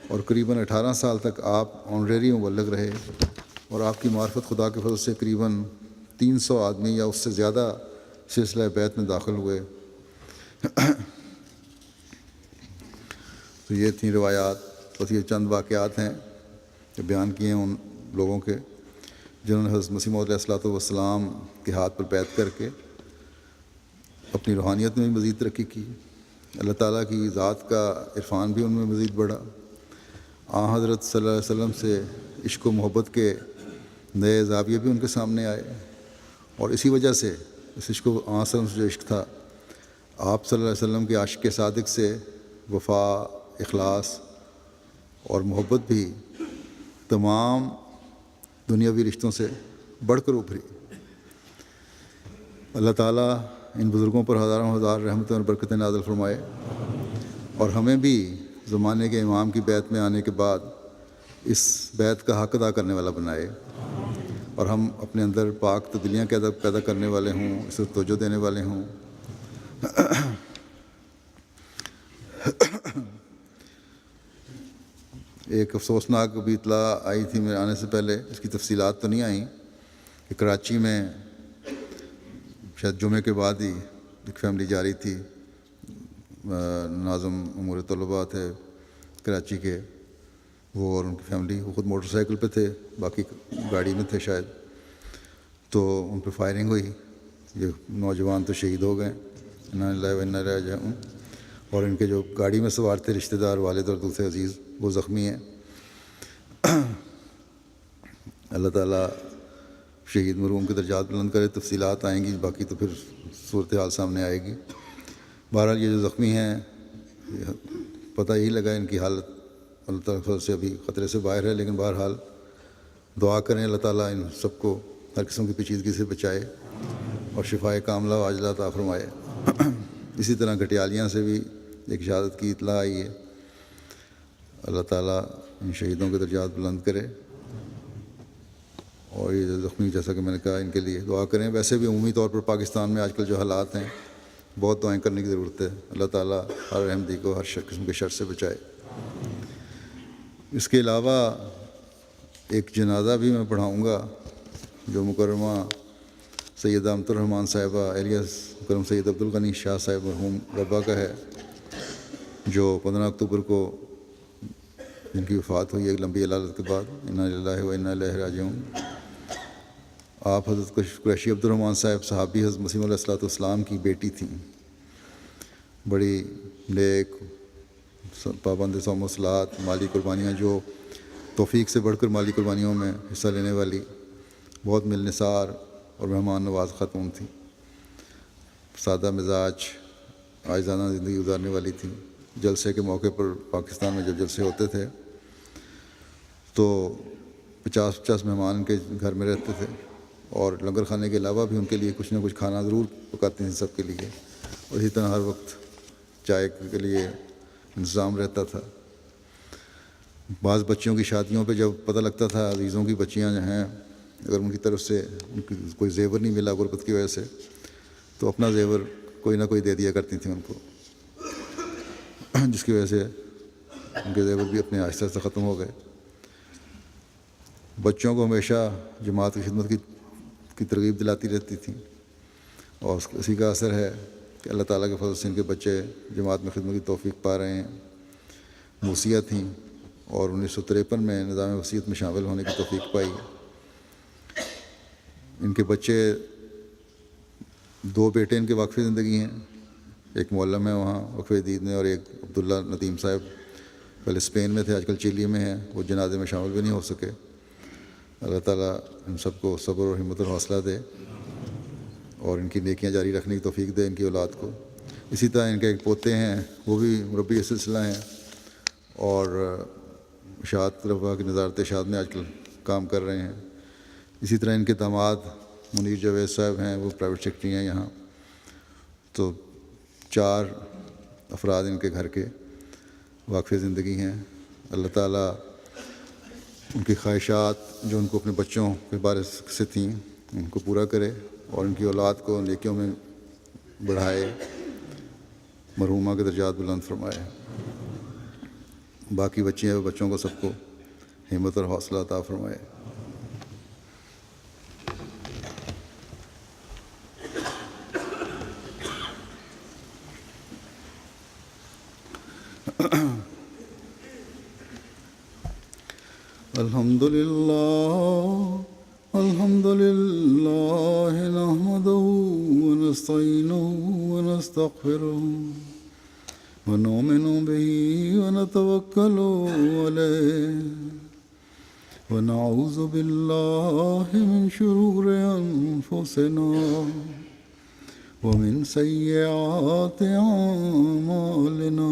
اور قریباً 18 سال تک آپ آنریری مبلغ رہے، اور آپ کی معرفت خدا کے فضل سے قریباً 300 آدمی یا اس سے زیادہ سلسلہ بیعت میں داخل ہوئے. تو یہ تھیں روایات. بس یہ چند واقعات ہیں جو بیان کیے ہیں ان لوگوں کے جنہوں نے حضرت مسیح موعود علیہ السلام کے ہاتھ پر بیعت کر کے اپنی روحانیت میں بھی مزید ترقی کی. اللہ تعالیٰ کی ذات کا عرفان بھی ان میں مزید بڑھا. حضرت صلی اللہ علیہ وسلم سے عشق و محبت کے نئے زاویے بھی ان کے سامنے آئے، اور اسی وجہ سے اس عشق و وسلم سے جو عشق تھا، آپ صلی اللہ علیہ وسلم کے عاشق صادق سے وفا، اخلاص اور محبت بھی تمام دنیاوی رشتوں سے بڑھ کر ابھری. اللہ تعالیٰ ان بزرگوں پر ہزاروں ہزار رحمتیں اور برکتیں نازل فرمائے، اور ہمیں بھی زمانے کے امام کی بیعت میں آنے کے بعد اس بیعت کا حق ادا کرنے والا بنائے، اور ہم اپنے اندر پاک تبدیلیاں پیدا کرنے والے ہوں، اس پر توجہ دینے والے ہوں. ایک افسوسناک ابھی اطلاع آئی تھی میرے آنے سے پہلے، اس کی تفصیلات تو نہیں آئیں، کہ کراچی میں شاید جمعے کے بعد ہی ایک فیملی جا رہی تھی، ناظم امور طلباء تھے کراچی کے، وہ اور ان کی فیملی، وہ خود موٹر سائیکل پہ تھے، باقی گاڑی میں تھے شاید، تو ان پہ فائرنگ ہوئی. یہ نوجوان تو شہید ہو گئے، انا للہ و انا الیہ راجعون، اور ان کے جو گاڑی میں سوار تھے رشتہ دار، والد اور دوسرے عزیز، وہ زخمی ہیں. اللہ تعالیٰ شہید مرحوم کے درجات بلند کرے. تفصیلات آئیں گی، باقی تو پھر صورتحال سامنے آئے گی. بہرحال یہ جو زخمی ہیں، پتہ یہی لگا ان کی حالت اللہ تعالیٰ سے ابھی خطرے سے باہر ہے، لیکن بہرحال دعا کریں اللہ تعالیٰ ان سب کو ہر قسم کی پیچیدگی سے بچائے اور شفائے کاملہ و عاجلہ عطا فرمائے. اسی طرح گھٹیالیاں سے بھی ایک شہادت کی اطلاع آئی ہے. اللہ تعالیٰ ان شہیدوں کے درجات بلند کرے، اور یہ زخمی جیسا کہ میں نے کہا ان کے لیے دعا کریں. ویسے بھی عمومی طور پر پاکستان میں آج کل جو حالات ہیں، بہت دعائیں کرنے کی ضرورت ہے. اللہ تعالیٰ ہر احمدی کو ہر قسم کے شر سے بچائے. اس کے علاوہ ایک جنازہ بھی میں پڑھاؤں گا جو مکرمہ سیدہ امت الرحمٰن صاحبہ ایلیاس مکرم سید عبدالغنی شاہ صاحب مرحوم ربا کا ہے، جو 15 اکتوبر کو جن کی وفات ہوئی ایک لمبی علالت کے بعد. انا للہ و انا الیہ راجعون. آپ حضرت قریشی عبدالرحمٰن صاحب صحابی حضرت مسیح علیہ السلام کی بیٹی تھیں، بڑی نیک، پابند صوم و صلات، مالی قربانیاں، جو توفیق سے بڑھ کر مالی قربانیوں میں حصہ لینے والی، بہت ملنسار اور مہمان نواز خاتون تھیں. سادہ مزاج، عاجزانہ زندگی گزارنے والی تھیں. جلسے کے موقع پر پاکستان میں جب جلسے ہوتے تھے تو 50 مہمان ان کے گھر میں رہتے تھے، اور لنگر کھانے کے علاوہ بھی ان کے لیے کچھ نہ کچھ کھانا ضرور پکاتی تھیں سب کے لیے، اور اسی طرح ہر وقت چائے کے لیے انتظام رہتا تھا. بعض بچیوں کی شادیوں پہ جب پتہ لگتا تھا عزیزوں کی بچیاں جو ہیں، اگر ان کی طرف سے ان کی کوئی زیور نہیں ملا غربت کی وجہ سے، تو اپنا زیور کوئی نہ کوئی دے دیا کرتی تھیں ان کو، جس کی وجہ سے ان کے زیور بھی اپنے آہستہ آہستہ ختم ہو گئے۔ بچوں کو ہمیشہ جماعت کی خدمت کی ترغیب دلاتی رہتی تھیں، اور اسی کا اثر ہے کہ اللہ تعالیٰ کے فضل سے ان کے بچے جماعت میں خدمت کی توفیق پا رہے ہیں۔ وصیت تھیں اور 1953 میں نظام وصیت میں شامل ہونے کی توفیق پائی۔ ان کے بچے، 2 بیٹے ان کے واقف زندگی ہیں، ایک معلم ہے وہاں وقف جدید میں، اور ایک عبداللہ ندیم صاحب پہلے اسپین میں تھے، آج کل چلی میں ہیں، وہ جنازے میں شامل بھی نہیں ہو سکے۔ اللہ تعالیٰ ان سب کو صبر اور ہمت اور حوصلہ دے، اور ان کی نیکیاں جاری رکھنے کی توفیق دے ان کی اولاد کو۔ اسی طرح ان کے ایک پوتے ہیں، وہ بھی مربی سلسلہ ہیں، اور اشاعت طلباء کی نظارت اشاعت میں آج کل کام کر رہے ہیں۔ اسی طرح ان کے داماد منیر جاوید صاحب ہیں، وہ پرائیویٹ سیکرٹری ہیں یہاں۔ تو 4 افراد ان کے گھر کے واقف زندگی ہیں۔ اللہ تعالیٰ ان کی خواہشات جو ان کو اپنے بچوں کے بارے سے تھیں ان کو پورا کرے، اور ان کی اولاد کو نیکیوں میں بڑھائے، مرحومہ کے درجات بلند فرمائے۔ باقی بچوں کو سب کو ہمت اور حوصلہ عطا فرمائے۔ الحمد لله نحمده ونستعينه ونستغفره ونؤمن به ونتوكل عليه ونعوذ بالله من شرور أنفسنا ومن سيئات أعمالنا،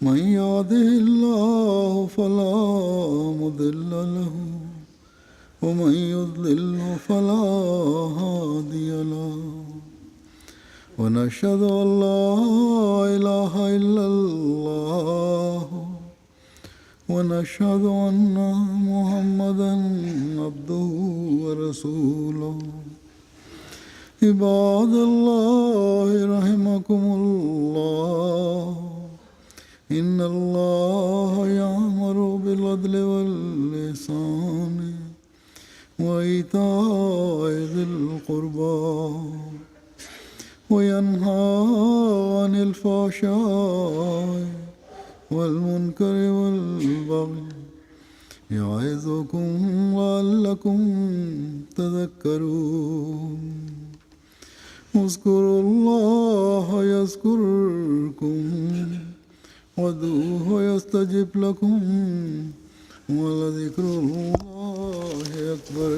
من يهده الله فلا مضل له ومن يضلل فلا هادي له، ونشهد أن لا إله إلا الله ونشهد أن محمدا عبده ورسوله۔ عباد الله رحمكم الله، إن الله يأمر بالعدل والإحسان وإيتاء ذي القربى وينهى عن الفحشاء والمنكر والبغي يعظكم لعلكم تذكرون۔ اذكروا الله يذكركم وادعوه يستجب لكم، ولذكر الله أكبر۔